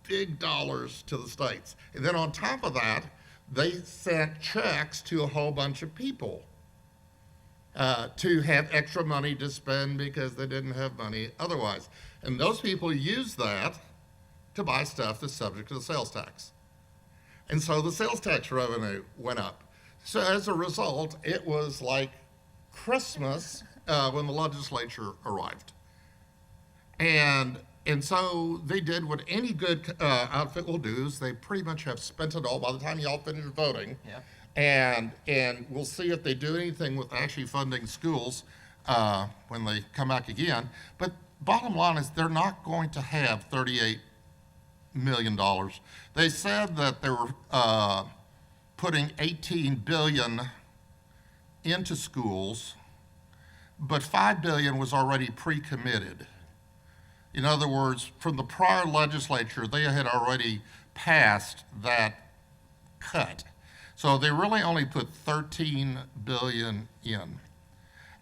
[SPEAKER 1] big dollars to the states. And then on top of that, they sent checks to a whole bunch of people to have extra money to spend because they didn't have money otherwise. And those people used that to buy stuff that's subject to the sales tax. And so the sales tax revenue went up. So as a result, it was like Christmas when the legislature arrived. And so they did what any good outfit will do is they pretty much have spent it all by the time y'all finish voting.
[SPEAKER 4] Yep.
[SPEAKER 1] And we'll see if they do anything with actually funding schools when they come back again. But bottom line is they're not going to have $38 million. They said that they were putting $18 billion into schools, but $5 billion was already pre-committed. In other words, from the prior legislature, they had already passed that cut. So they really only put $13 billion in.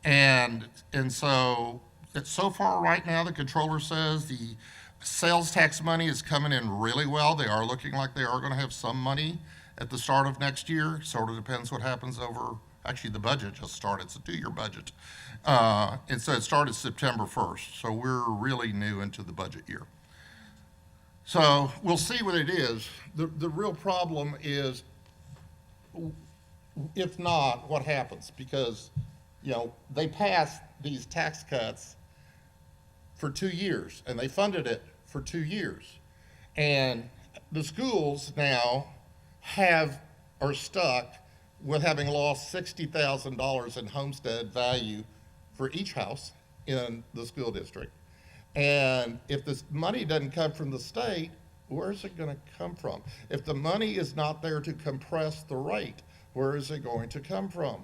[SPEAKER 1] And so far right now, the controller says the sales tax money is coming in really well. They are looking like they are going to have some money at the start of next year. Sort of depends what happens over, actually the budget just started, it's a 2-year budget. And so it started September 1st, so we're really new into the budget year. So we'll see what it is. The real problem is, if not, what happens? Because, they passed these tax cuts for 2 years, and they funded it for 2 years. And the schools now are stuck with having lost $60,000 in homestead value for each house in the school district. And if this money doesn't come from the state, where is it going to come from? If the money is not there to compress the rate, where is it going to come from?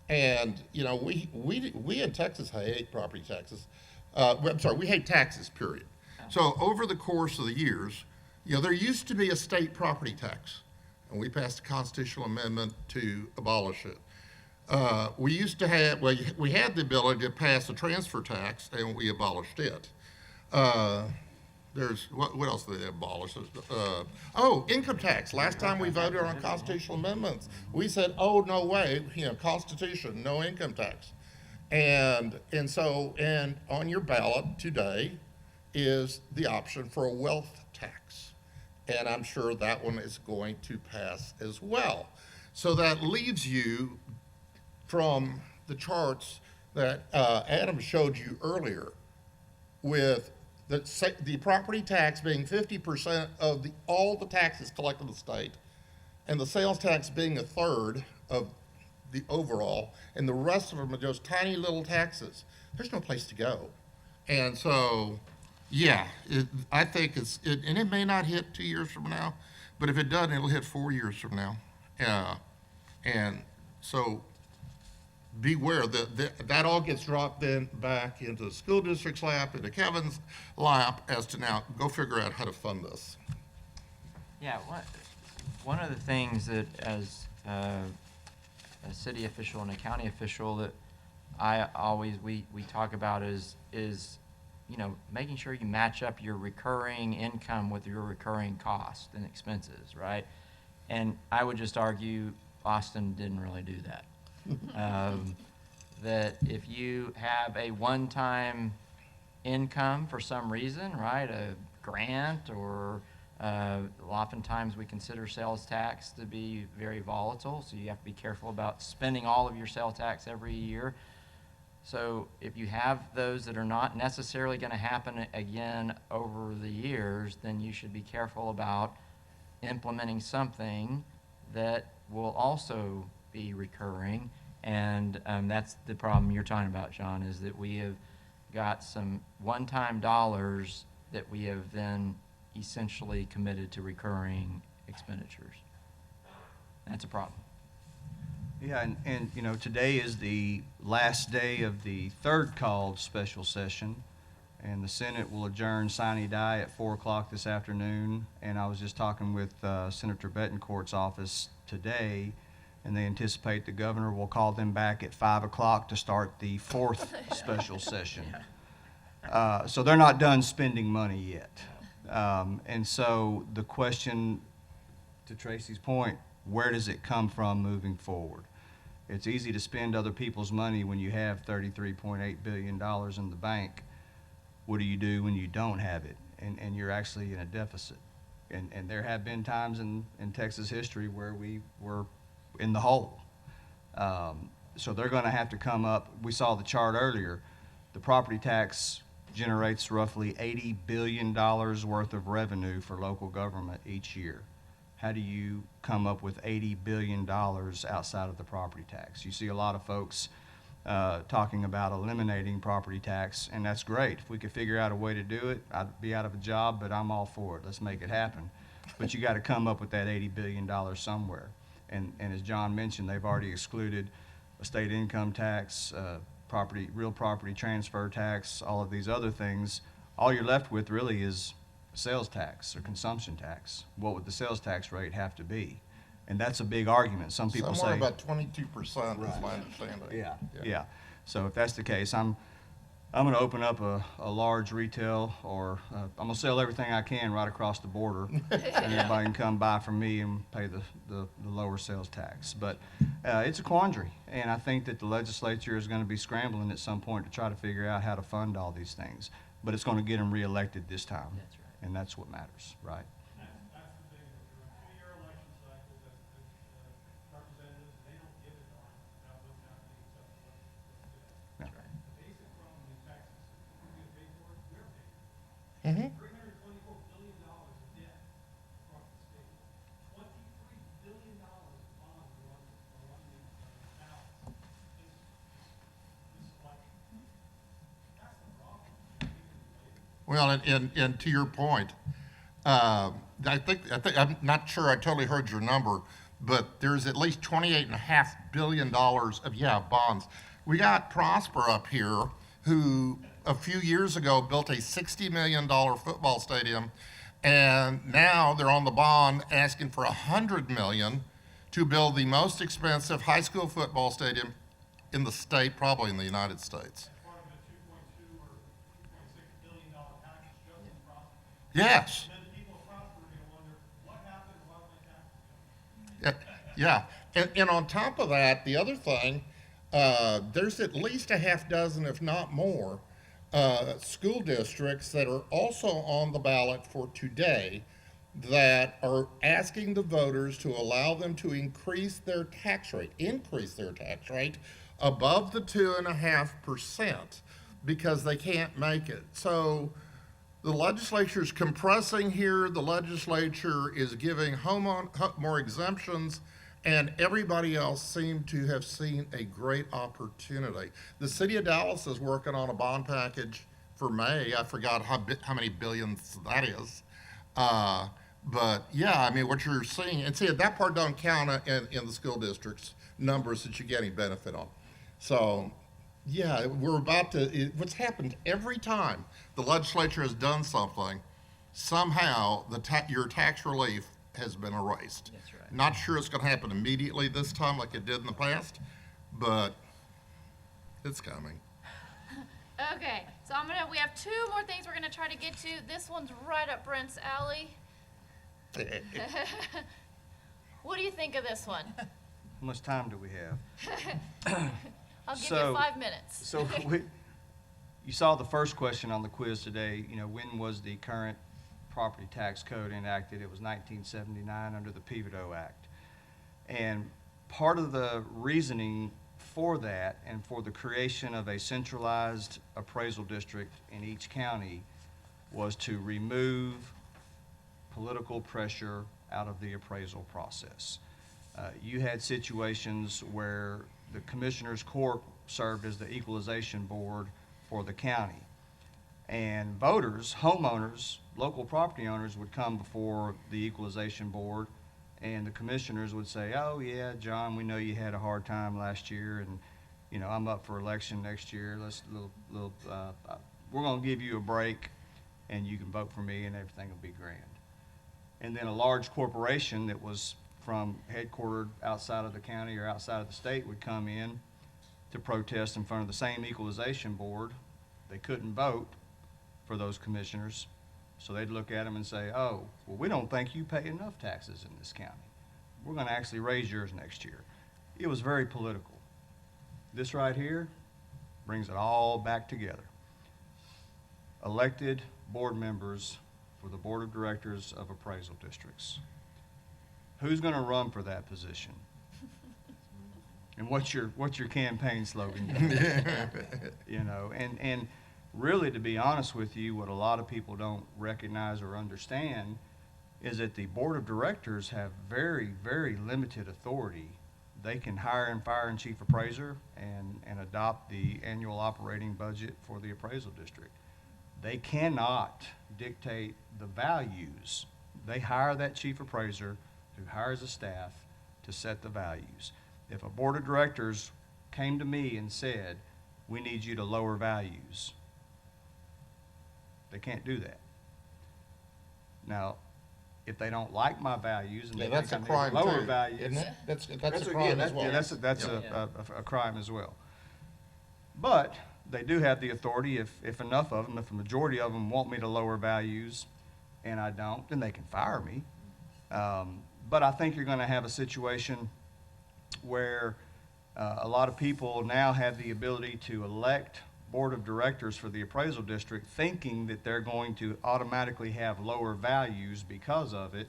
[SPEAKER 1] And, we in Texas hate property taxes. I'm sorry, we hate taxes, period. So over the course of the years, there used to be a state property tax, and we passed a constitutional amendment to abolish it. We used to have, we had the ability to pass a transfer tax, and we abolished it. What else did they abolish? Income tax. Last time we voted on constitutional amendments, we said, oh, no way, Constitution, no income tax. And on your ballot today is the option for a wealth tax. And I'm sure that one is going to pass as well. So that leaves you from the charts that Adam showed you earlier, with the property tax being 50% of all the taxes collected in the state, and the sales tax being a third of the overall, and the rest of them are just tiny little taxes. There's no place to go. And so, yeah, I think and it may not hit 2 years from now, but if it doesn't, it'll hit 4 years from now. And so beware that all gets dropped then back into the school district's lap, into Kevin's lap, as to now go figure out how to fund this.
[SPEAKER 4] Yeah, one of the things that as a city official and a county official that we talk about is making sure you match up your recurring income with your recurring costs and expenses, right? And I would just argue Austin didn't really do that. That if you have a one-time income for some reason, right, a grant, or oftentimes we consider sales tax to be very volatile, so you have to be careful about spending all of your sales tax every year. So if you have those that are not necessarily going to happen again over the years, then you should be careful about implementing something that will also be recurring. And that's the problem you're talking about, John, is that we have got some one-time dollars that we have then essentially committed to recurring expenditures. That's a problem.
[SPEAKER 3] Yeah, and today is the last day of the third called special session, and the Senate will adjourn sine die at 4 o'clock this afternoon. And I was just talking with Senator Betancourt's office today, and they anticipate the governor will call them back at 5 o'clock to start the fourth special session. So they're not done spending money yet. And so the question, to Tracy's point, where does it come from moving forward? It's easy to spend other people's money when you have $33.8 billion in the bank. What do you do when you don't have it and you're actually in a deficit? And there have been times in Texas history where we were in the hole. So they're going to have to come up. We saw the chart earlier. The property tax generates roughly $80 billion worth of revenue for local government each year. How do you come up with $80 billion outside of the property tax? You see a lot of folks talking about eliminating property tax, and that's great. If we could figure out a way to do it, I'd be out of a job, but I'm all for it. Let's make it happen. But you got to come up with that $80 billion somewhere. And as John mentioned, they've already excluded a state income tax, real property transfer tax, all of these other things. All you're left with really is sales tax or consumption tax. What would the sales tax rate have to be? And that's a big argument. Some people
[SPEAKER 1] Somewhere
[SPEAKER 3] say
[SPEAKER 1] about 22% is my understanding.
[SPEAKER 3] yeah. So if that's the case, I'm going to open up a large retail, or I'm going to sell everything I can right across the border, and everybody can come buy from me and pay the lower sales tax. But it's a quandary, and I think that the legislature is going to be scrambling at some point to try to figure out how to fund all these things. But it's going to get them reelected this time.
[SPEAKER 4] That's right.
[SPEAKER 3] And that's what matters, right?
[SPEAKER 7] That's the thing, with two-year election cycles, as representatives, they don't give a darn about what's happening except what
[SPEAKER 1] Well, and to your point, I think, I'm not sure I totally heard your number, but there's at least $28.5 billion of bonds. We got Prosper up here, who a few years ago built a $60 million football stadium, and now they're on the bond asking for $100 million to build the most expensive high school football stadium in the state, probably in the United States.
[SPEAKER 7] Part of a 2.2 or $2.6 billion package just in Prosper.
[SPEAKER 1] Yes.
[SPEAKER 7] And then the people of Prosper are gonna wonder, what happened, why don't my taxes go?
[SPEAKER 1] Yeah, and on top of that, the other thing, there's at least a half dozen, if not more, school districts that are also on the ballot for today that are asking the voters to allow them to increase their tax rate above the 2.5% because they can't make it. So the legislature's compressing here, the legislature is giving more exemptions, and everybody else seemed to have seen a great opportunity. The city of Dallas is working on a bond package for May. I forgot how many billions that is. But yeah, I mean, what you're seeing, and see, that part don't count in the school district's numbers that you're getting benefit on. So yeah, we're about to, what's happened every time the legislature has done something, somehow your tax relief has been erased.
[SPEAKER 4] That's right.
[SPEAKER 1] Not sure it's gonna happen immediately this time like it did in the past, but it's coming.
[SPEAKER 2] Okay, so we have two more things we're gonna try to get to. This one's right up Brent's alley. What do you think of this one?
[SPEAKER 3] How much time do we have?
[SPEAKER 2] I'll give you
[SPEAKER 3] So-
[SPEAKER 2] 5 minutes.
[SPEAKER 3] So you saw the first question on the quiz today, when was the current property tax code enacted? It was 1979 under the Pevedo Act. And part of the reasoning for that and for the creation of a centralized appraisal district in each county was to remove political pressure out of the appraisal process. You had situations where the Commissioners Court served as the equalization board for the county. And voters, homeowners, local property owners would come before the equalization board, and the commissioners would say, oh yeah, John, we know you had a hard time last year, and I'm up for election next year. We're gonna give you a break, and you can vote for me, and everything will be grand. And then a large corporation that was from headquartered outside of the county or outside of the state would come in to protest in front of the same equalization board. They couldn't vote for those commissioners, so they'd look at them and say, oh, well, we don't think you pay enough taxes in this county. We're gonna actually raise yours next year. It was very political. This right here brings it all back together. Elected board members for the board of directors of appraisal districts. Who's gonna run for that position? And what's your campaign slogan? And really, to be honest with you, what a lot of people don't recognize or understand is that the board of directors have very, very limited authority. They can hire and fire a chief appraiser and adopt the annual operating budget for the appraisal district. They cannot dictate the values. They hire that chief appraiser who hires a staff to set the values. If a board of directors came to me and said, we need you to lower values, they can't do that. Now, if they don't like my values and
[SPEAKER 1] Yeah,
[SPEAKER 3] they
[SPEAKER 1] that's
[SPEAKER 3] think
[SPEAKER 1] a
[SPEAKER 3] I need
[SPEAKER 1] crime
[SPEAKER 3] to lower
[SPEAKER 1] too,
[SPEAKER 3] values,
[SPEAKER 1] isn't it? That's a
[SPEAKER 3] yeah,
[SPEAKER 1] crime as well.
[SPEAKER 3] yeah, that's a crime as well. But they do have the authority, if enough of them, if a majority of them want me to lower values and I don't, then they can fire me. But I think you're gonna have a situation where a lot of people now have the ability to elect board of directors for the appraisal district thinking that they're going to automatically have lower values because of it,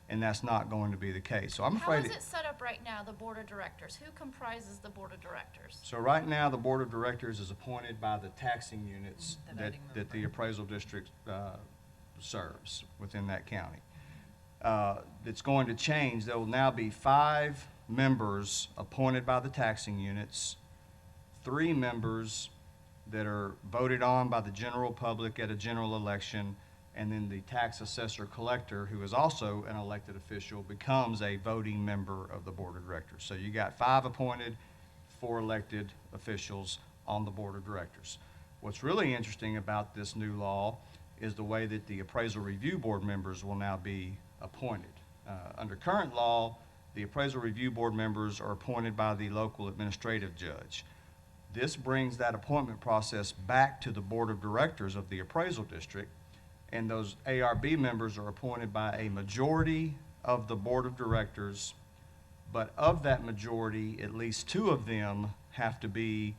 [SPEAKER 3] and that's not going to be the case. So I'm
[SPEAKER 2] How
[SPEAKER 3] afraid.
[SPEAKER 2] is it set up right now, the board of directors? Who comprises the board of directors?
[SPEAKER 3] So right now, the board of directors is appointed by the taxing units
[SPEAKER 5] The
[SPEAKER 3] that,
[SPEAKER 5] voting
[SPEAKER 3] that the
[SPEAKER 5] member.
[SPEAKER 3] appraisal district serves within that county. It's going to change. There will now be 5 members appointed by the taxing units, 3 members that are voted on by the general public at a general election, and then the tax assessor collector, who is also an elected official, becomes a voting member of the board of directors. So you got 5 appointed, 4 elected officials on the board of directors. What's really interesting about this new law is the way that the appraisal review board members will now be appointed. Under current law, the appraisal review board members are appointed by the local administrative judge. This brings that appointment process back to the board of directors of the appraisal district, and those ARB members are appointed by a majority of the board of directors, but of that majority, at least 2 of them have to be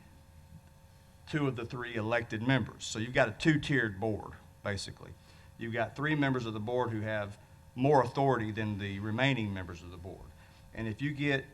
[SPEAKER 3] 2 of the 3 elected members. So you've got a 2-tiered board, basically. You've got 3 members of the board who have more authority than the remaining members of the board. And if you get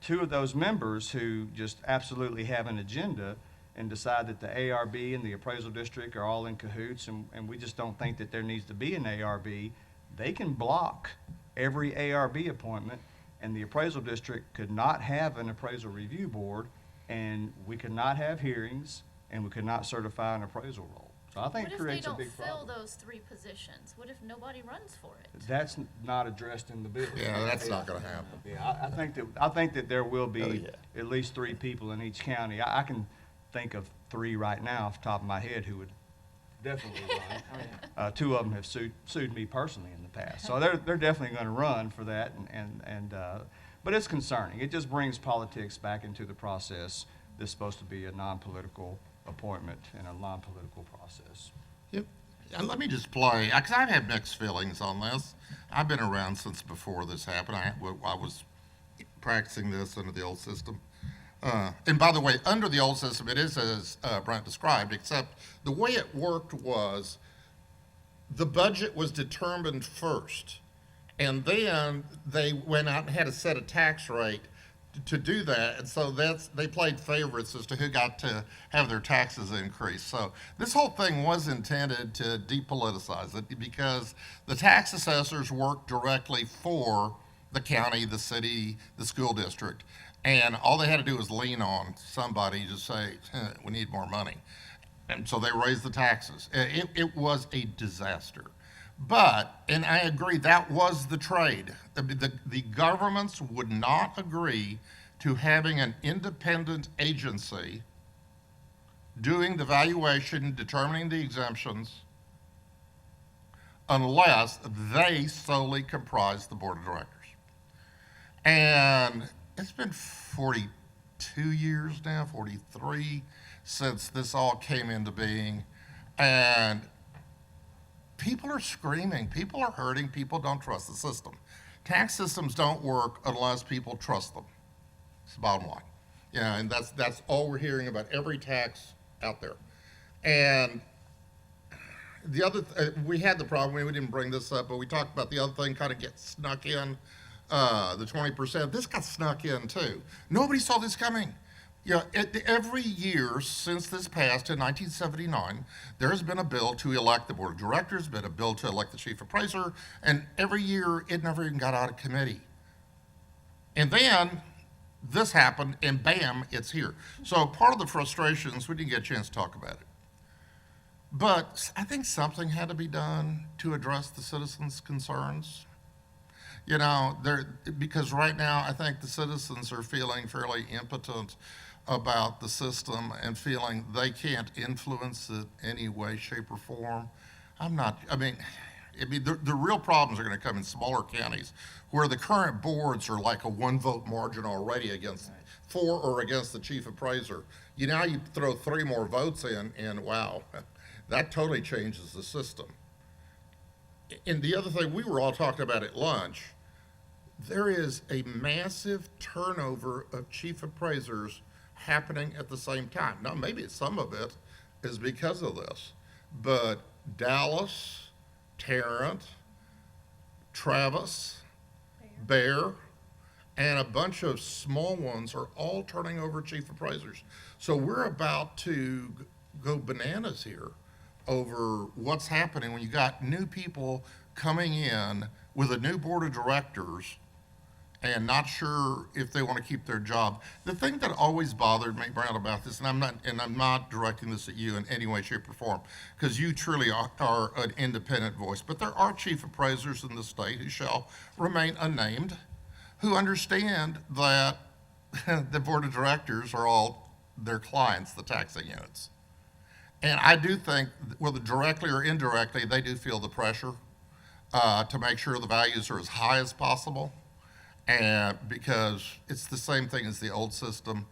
[SPEAKER 3] 2 of those members who just absolutely have an agenda and decide that the ARB and the appraisal district are all in cahoots, and we just don't think that there needs to be an ARB, they can block every ARB appointment, and the appraisal district could not have an appraisal review board, and we could not have hearings, and we could not certify an appraisal roll. So I think it creates a big
[SPEAKER 2] What if they don't
[SPEAKER 3] problem.
[SPEAKER 2] fill those 3 positions? What if nobody runs for it?
[SPEAKER 3] That's not addressed in the bill.
[SPEAKER 1] Yeah, that's not gonna happen.
[SPEAKER 3] Yeah, I think that there will
[SPEAKER 1] Oh,
[SPEAKER 3] be
[SPEAKER 1] yeah.
[SPEAKER 3] at least 3 people in each county. I can think of 3 right now off the top of my head who would definitely run. 2 of them have sued me personally in the past, so they're definitely going to run for that. But it's concerning. It just brings politics back into the process. This is supposed to be a non-political appointment and a non-political process.
[SPEAKER 1] Yep. And let me just play, because I've had mixed feelings on this. I've been around since before this happened. I was practicing this under the old system. And by the way, under the old system, it is as Brent described, except the way it worked was the budget was determined first, and then they went out and had to set a tax rate to do that, and so they played favorites as to who got to have their taxes increased. So this whole thing was intended to depoliticize it, because the tax assessors work directly for the county, the city, the school district, and all they had to do was lean on somebody to say, we need more money. And so they raised the taxes. It was a disaster. But, and I agree, that was the trade. The governments would not agree to having an independent agency doing the valuation, determining the exemptions, unless they solely comprise the board of directors. And it's been 42 years now, 43, since this all came into being. And people are screaming, people are hurting, people don't trust the system. Tax systems don't work unless people trust them. It's the bottom line. Yeah, and that's all we're hearing about every tax out there. And the other, we had the problem, we didn't bring this up, but we talked about the other thing kind of gets snuck in, the 20%. This got snuck in too. Nobody saw this coming. You know, every year since this passed in 1979, there has been a bill to elect the board of directors, been a bill to elect the chief appraiser, and every year it never even got out of committee. And then this happened, and bam, it's here. So part of the frustrations, we didn't get a chance to talk about it. But I think something had to be done to address the citizens' concerns. You know, because right now I think the citizens are feeling fairly impotent about the system and feeling they can't influence it any way, shape, or form. The real problems are going to come in smaller counties where the current boards are like a 1-vote margin already for or against the chief appraiser. You throw 3 more votes in, and wow, that totally changes the system. And the other thing we were all talking about at lunch, there is a massive turnover of chief appraisers happening at the same time. Now, maybe some of it is because of this, but Dallas, Tarrant, Travis, Bear, and a bunch of small ones are all turning over chief appraisers. So we're about to go bananas here over what's happening when you got new people coming in with a new board of directors, and not sure if they want to keep their job. The thing that always bothered me, Brent, about this, and I'm not directing this at you in any way, shape, or form, because you truly are an independent voice, but there are chief appraisers in the state who shall remain unnamed, who understand that the board of directors are all their clients, the taxing units. And I do think, whether directly or indirectly, they do feel the pressure to make sure the values are as high as possible. And because it's the same thing as the old system.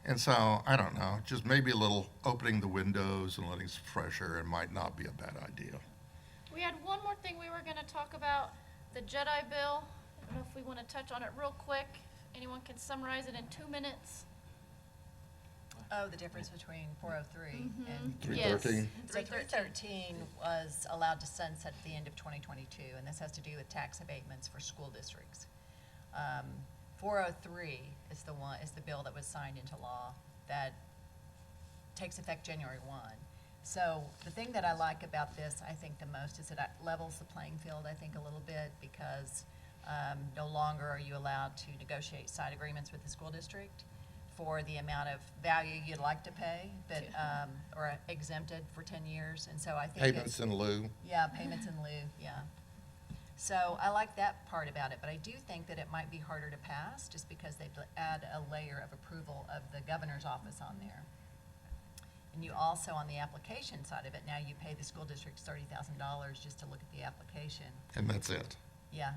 [SPEAKER 1] And so, I don't know, just maybe a little opening the windows and letting some fresh air in might not be a bad idea.
[SPEAKER 2] We had one more thing we were gonna talk about, the Jedi bill. I don't know if we wanna touch on it real quick. Anyone can summarize it in 2 minutes?
[SPEAKER 5] Oh, the difference between 403 and.
[SPEAKER 2] Yes.
[SPEAKER 1] 313.
[SPEAKER 5] So 313 was allowed to sunset at the end of 2022, and this has to do with tax abatements for school districts. 403 is the bill that was signed into law that takes effect January 1. So the thing that I like about this, I think the most, is that it levels the playing field, I think, a little bit, because no longer are you allowed to negotiate side agreements with the school district for the amount of value you'd like to pay, but, or exempted for 10 years, and so I think.
[SPEAKER 1] Payments in lieu.
[SPEAKER 5] Yeah, payments in lieu, yeah. So I like that part about it, but I do think that it might be harder to pass, just because they've add a layer of approval of the governor's office on there. And you also, on the application side of it, now you pay the school districts $30,000 just to look at the application.
[SPEAKER 1] And that's it.
[SPEAKER 5] Yeah,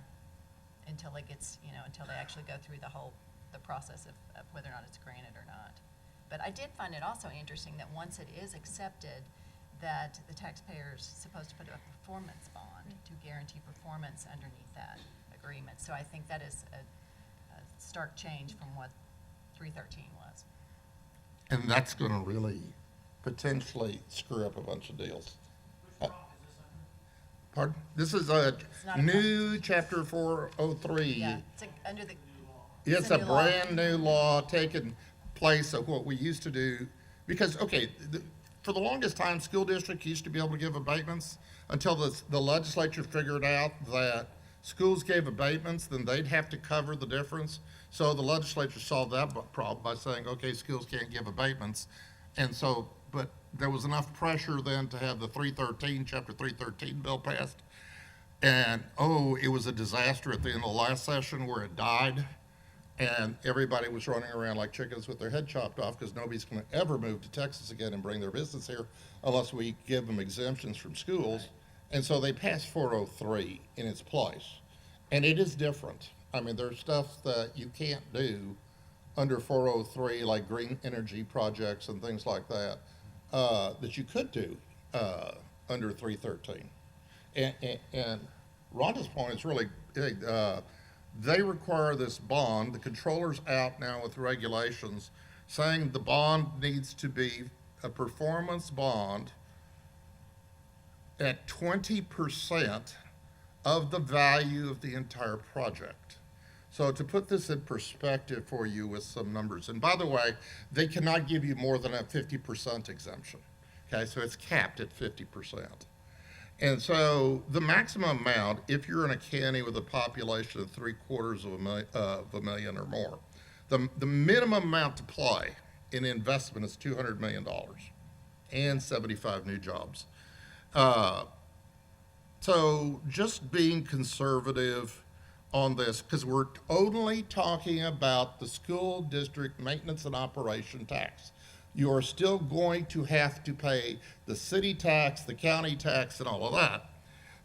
[SPEAKER 5] until it gets, until they actually go through the process of whether or not it's granted or not. But I did find it also interesting that once it is accepted, that the taxpayer's supposed to put a performance bond to guarantee performance underneath that agreement. So I think that is a stark change from what 313 was.
[SPEAKER 1] And that's going to really potentially screw up a bunch of deals. Pardon? This is a
[SPEAKER 5] not a
[SPEAKER 1] new chapter 403.
[SPEAKER 5] Yeah, it's under the.
[SPEAKER 1] It's
[SPEAKER 5] a
[SPEAKER 1] a
[SPEAKER 5] new law.
[SPEAKER 1] brand new law taking place of what we used to do. Because, okay, for the longest time, school districts used to be able to give abatements until the legislature figured out that schools gave abatements, then they'd have to cover the difference. So the legislature solved that problem by saying, okay, schools can't give abatements. And so, but there was enough pressure then to have the 313, chapter 313 bill passed. And, it was a disaster at the end of the last session where it died. And everybody was running around like chickens with their head chopped off, because nobody's going to ever move to Texas again and bring their business here unless we give them exemptions from schools. And so they passed 403 in its place. And it is different. I mean, there's stuff that you can't do under 403, like green energy projects and things like that, that you could do under 313. And Rhonda's point is really big. They require this bond. The controller's out now with regulations saying the bond needs to be a performance bond at 20% of the value of the entire project. So to put this in perspective for you with some numbers, and by the way, they cannot give you more than a 50% exemption. Okay, so it's capped at 50%. And so the maximum amount, if you're in a county with a population of 750,000 million or more, the minimum amount to play in investment is $200 million and 75 new jobs. So just being conservative on this, because we're only talking about the school district maintenance and operation tax. You are still going to have to pay the city tax, the county tax, and all of that.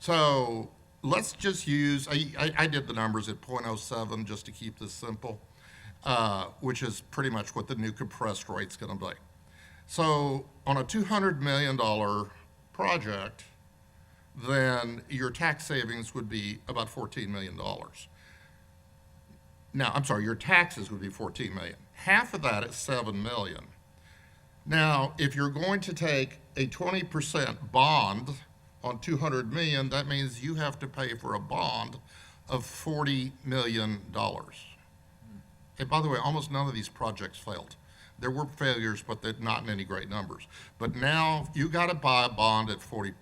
[SPEAKER 1] So let's just use, I did the numbers at 0.07 just to keep this simple, which is pretty much what the new compressed rate's gonna be. So on a $200 million project, then your tax savings would be about $14 million. Now, I'm sorry, your taxes would be $14 million. Half of that is $7 million. Now, if you're going to take a 20% bond on $200 million, that means you have to pay for a bond of $40 million. And by the way, almost none of these projects failed. There were failures, but they're not in any great numbers. But now you got to buy a bond at 40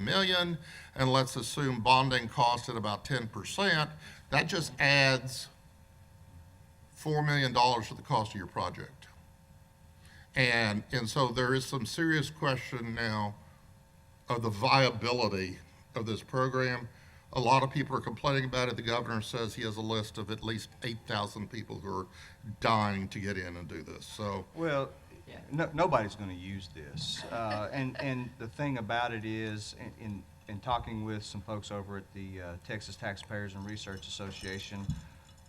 [SPEAKER 1] million, and let's assume bonding cost at about 10%. That just adds $4 million of the cost of your project. And so there is some serious question now of the viability of this program. A lot of people are complaining about it. The governor says he has a list of at least 8,000 people who are dying to get in and do this. So,
[SPEAKER 3] Well, nobody's going to use this. And the thing about it is, in talking with some folks over at the Texas Taxpayers and Research Association,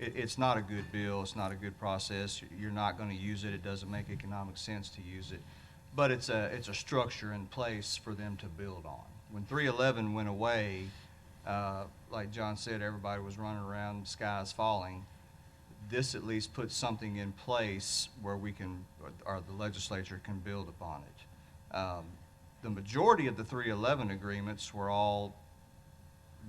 [SPEAKER 3] it's not a good bill. It's not a good process. You're not going to use it. It doesn't make economic sense to use it. But it's a structure in place for them to build on. When 311 went away, like John said, everybody was running around, skies falling. This at least puts something in place where we can, or the legislature can build upon it. The majority of the 311 agreements were all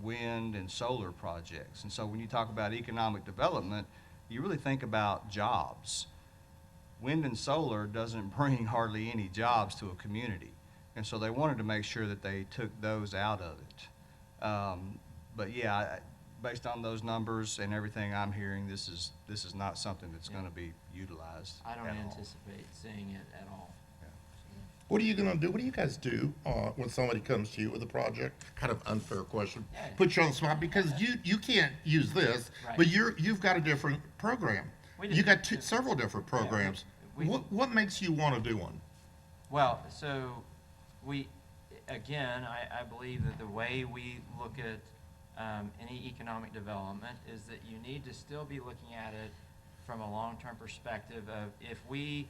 [SPEAKER 3] wind and solar projects. And so when you talk about economic development, you really think about jobs. Wind and solar doesn't bring hardly any jobs to a community. And so they wanted to make sure that they took those out of it. But yeah, based on those numbers and everything I'm hearing, this is not something that's going to be utilized
[SPEAKER 4] I don't
[SPEAKER 3] at all.
[SPEAKER 4] anticipate seeing it at all.
[SPEAKER 1] what are you going to do? What do you guys do when somebody comes to you with a project? Kind of unfair question.
[SPEAKER 4] Yeah.
[SPEAKER 1] Put you on the spot because you can't use this,
[SPEAKER 4] Right.
[SPEAKER 1] but you've got a different program.
[SPEAKER 4] We do.
[SPEAKER 1] You got several different programs.
[SPEAKER 4] we-
[SPEAKER 1] What makes you want to do one?
[SPEAKER 4] Well, so again, I believe that the way we look at any economic development is that you need to still be looking at it from a long-term perspective of if we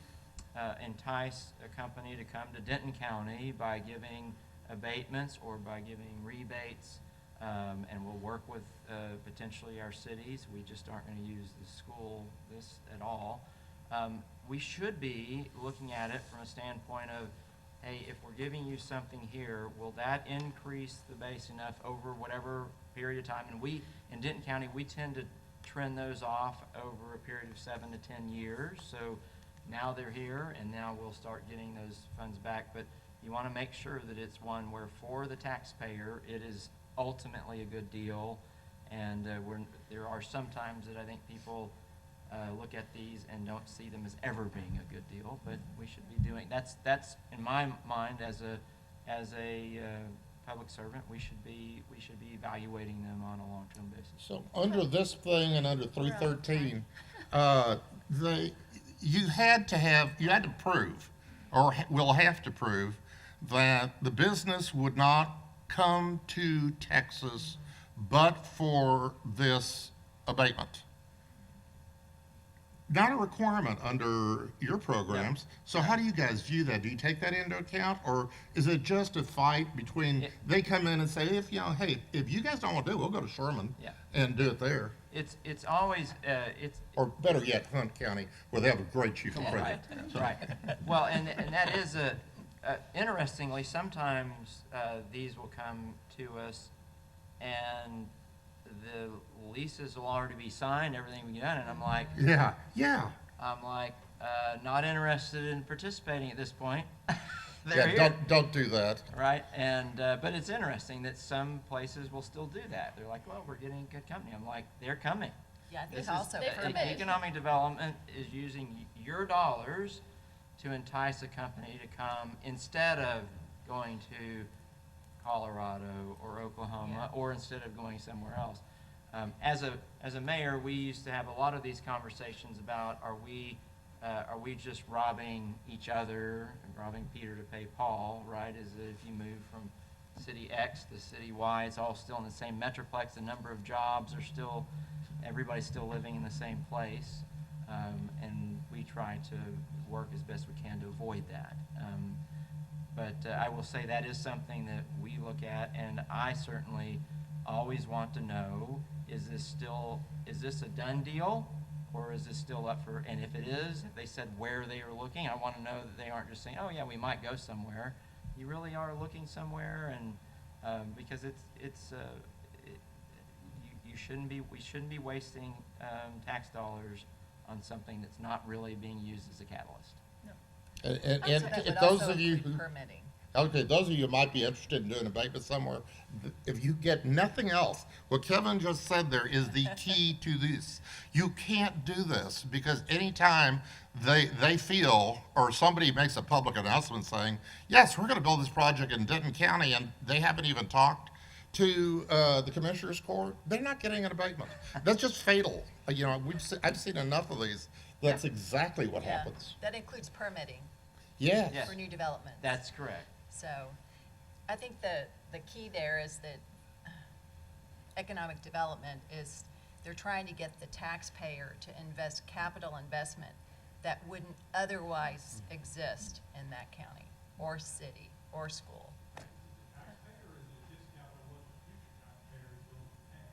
[SPEAKER 4] entice a company to come to Denton County by giving abatements or by giving rebates, and we'll work with potentially our cities. We just aren't going to use this at all. We should be looking at it from a standpoint of, hey, if we're giving you something here, will that increase the base enough over whatever period of time? And in Denton County, we tend to trend those off over a period of 7 to 10 years. So now they're here, and now we'll start getting those funds back. But you want to make sure that it's one where for the taxpayer, it is ultimately a good deal. And there are some times that I think people look at these and don't see them as ever being a good deal, but we should be doing, that's in my mind as a public servant, we should be evaluating them on a long-term basis.
[SPEAKER 1] So under this thing and under 313, you had to prove, or will have to prove, that the business would not come to Texas but for this abatement. Not a requirement under your programs. So how do you guys view that? Do you take that into account, or is it just a fight between, they come in and say, hey, if you guys don't want to do it, we'll go to Sherman
[SPEAKER 4] Yeah.
[SPEAKER 1] and do it there.
[SPEAKER 4] It's always,
[SPEAKER 1] Or better yet, Hunt County, where they have a great chief of
[SPEAKER 4] right,
[SPEAKER 1] president.
[SPEAKER 4] right. Well, and that is interestingly, sometimes these will come to us and the leases will already be signed, everything will be done, and I'm like,
[SPEAKER 1] Yeah.
[SPEAKER 4] not interested in participating at this point. They're
[SPEAKER 1] Yeah,
[SPEAKER 4] here,
[SPEAKER 1] don't do that.
[SPEAKER 4] right? And but it's interesting that some places will still do that. They're like, well, we're getting good company. I'm like, they're coming.
[SPEAKER 5] Yeah, I think
[SPEAKER 4] This
[SPEAKER 5] also
[SPEAKER 2] They've
[SPEAKER 5] for
[SPEAKER 2] committed.
[SPEAKER 4] economic development is using your dollars to entice a company to come instead of going to Colorado or Oklahoma, or instead of going somewhere else. As a mayor, we used to have a lot of these conversations about are we just robbing each other, robbing Peter to pay Paul, right? As if you move from city X to city Y, it's all still in the same metroplex. The number of jobs are still, everybody's still living in the same place, and we try to work as best we can to avoid that. But I will say that is something that we look at, and I certainly always want to know, is this a done deal, or is this still up for, and if it is, if they said where they are looking, I want to know that they aren't just saying, oh yeah, we might go somewhere. You really are looking somewhere, and because we shouldn't be wasting tax dollars on something that's not really being used as a catalyst.
[SPEAKER 1] And
[SPEAKER 5] So that
[SPEAKER 1] if
[SPEAKER 5] would
[SPEAKER 1] those
[SPEAKER 5] also
[SPEAKER 1] of you
[SPEAKER 5] include
[SPEAKER 1] who,
[SPEAKER 5] permitting.
[SPEAKER 1] Okay, those of you who might be interested in doing abatement somewhere, if you get nothing else, what Kevin just said there is the key to this. You can't do this because anytime they feel, or somebody makes a public announcement saying, yes, we're gonna build this project in Denton County, and they haven't even talked to the Commissioners Court, they're not getting an abatement. That's just fatal. You know, I've seen enough of these. That's exactly what
[SPEAKER 5] Yeah,
[SPEAKER 1] happens.
[SPEAKER 5] that includes permitting
[SPEAKER 1] Yes.
[SPEAKER 4] Yes.
[SPEAKER 5] for new developments.
[SPEAKER 4] That's correct.
[SPEAKER 5] So, I think the key there is that economic development is, they're trying to get the taxpayer to invest capital investment that wouldn't otherwise exist in that county, or city, or school.
[SPEAKER 7] Taxpayer is a discount on what the future taxpayer is going to pay.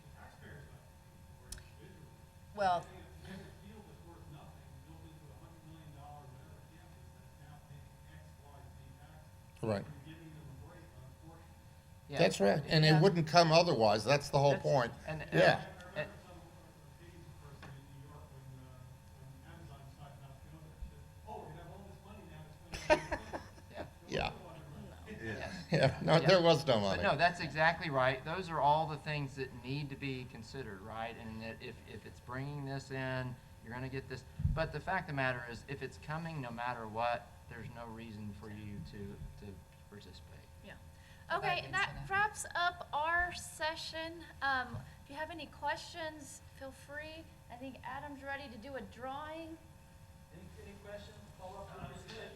[SPEAKER 7] The taxpayer is not paying for it individually.
[SPEAKER 5] Well,
[SPEAKER 7] They have a field that's worth nothing, built into $100 million whatever campus that's now paying X, Y, Z taxes.
[SPEAKER 1] Right.
[SPEAKER 7] You're giving them a break on a portion.
[SPEAKER 4] Yeah.
[SPEAKER 1] That's right, and it
[SPEAKER 5] Yeah.
[SPEAKER 1] wouldn't come otherwise, that's the whole
[SPEAKER 4] That's-
[SPEAKER 1] point.
[SPEAKER 4] and-
[SPEAKER 1] Yeah,
[SPEAKER 7] I remember some Canadian person in New York when Amazon decided not to go there. She said, oh, we're gonna have all this money now, it's going to be
[SPEAKER 4] Yeah.
[SPEAKER 1] yeah,
[SPEAKER 4] Yes.
[SPEAKER 1] yeah, no,
[SPEAKER 4] Yeah.
[SPEAKER 1] there was no
[SPEAKER 4] But
[SPEAKER 1] money.
[SPEAKER 4] no, that's exactly right. Those are all the things that need to be considered, right? And that if it's bringing this in, you're gonna get this. But the fact of the matter is, if it's coming no matter what, there's no reason for you to participate.
[SPEAKER 2] Yeah.
[SPEAKER 5] Provide
[SPEAKER 2] Okay, that
[SPEAKER 5] incentive.
[SPEAKER 2] wraps up our session. If you have any questions, feel free. I think Adam's ready to do a drawing.
[SPEAKER 8] Any questions, follow up on this?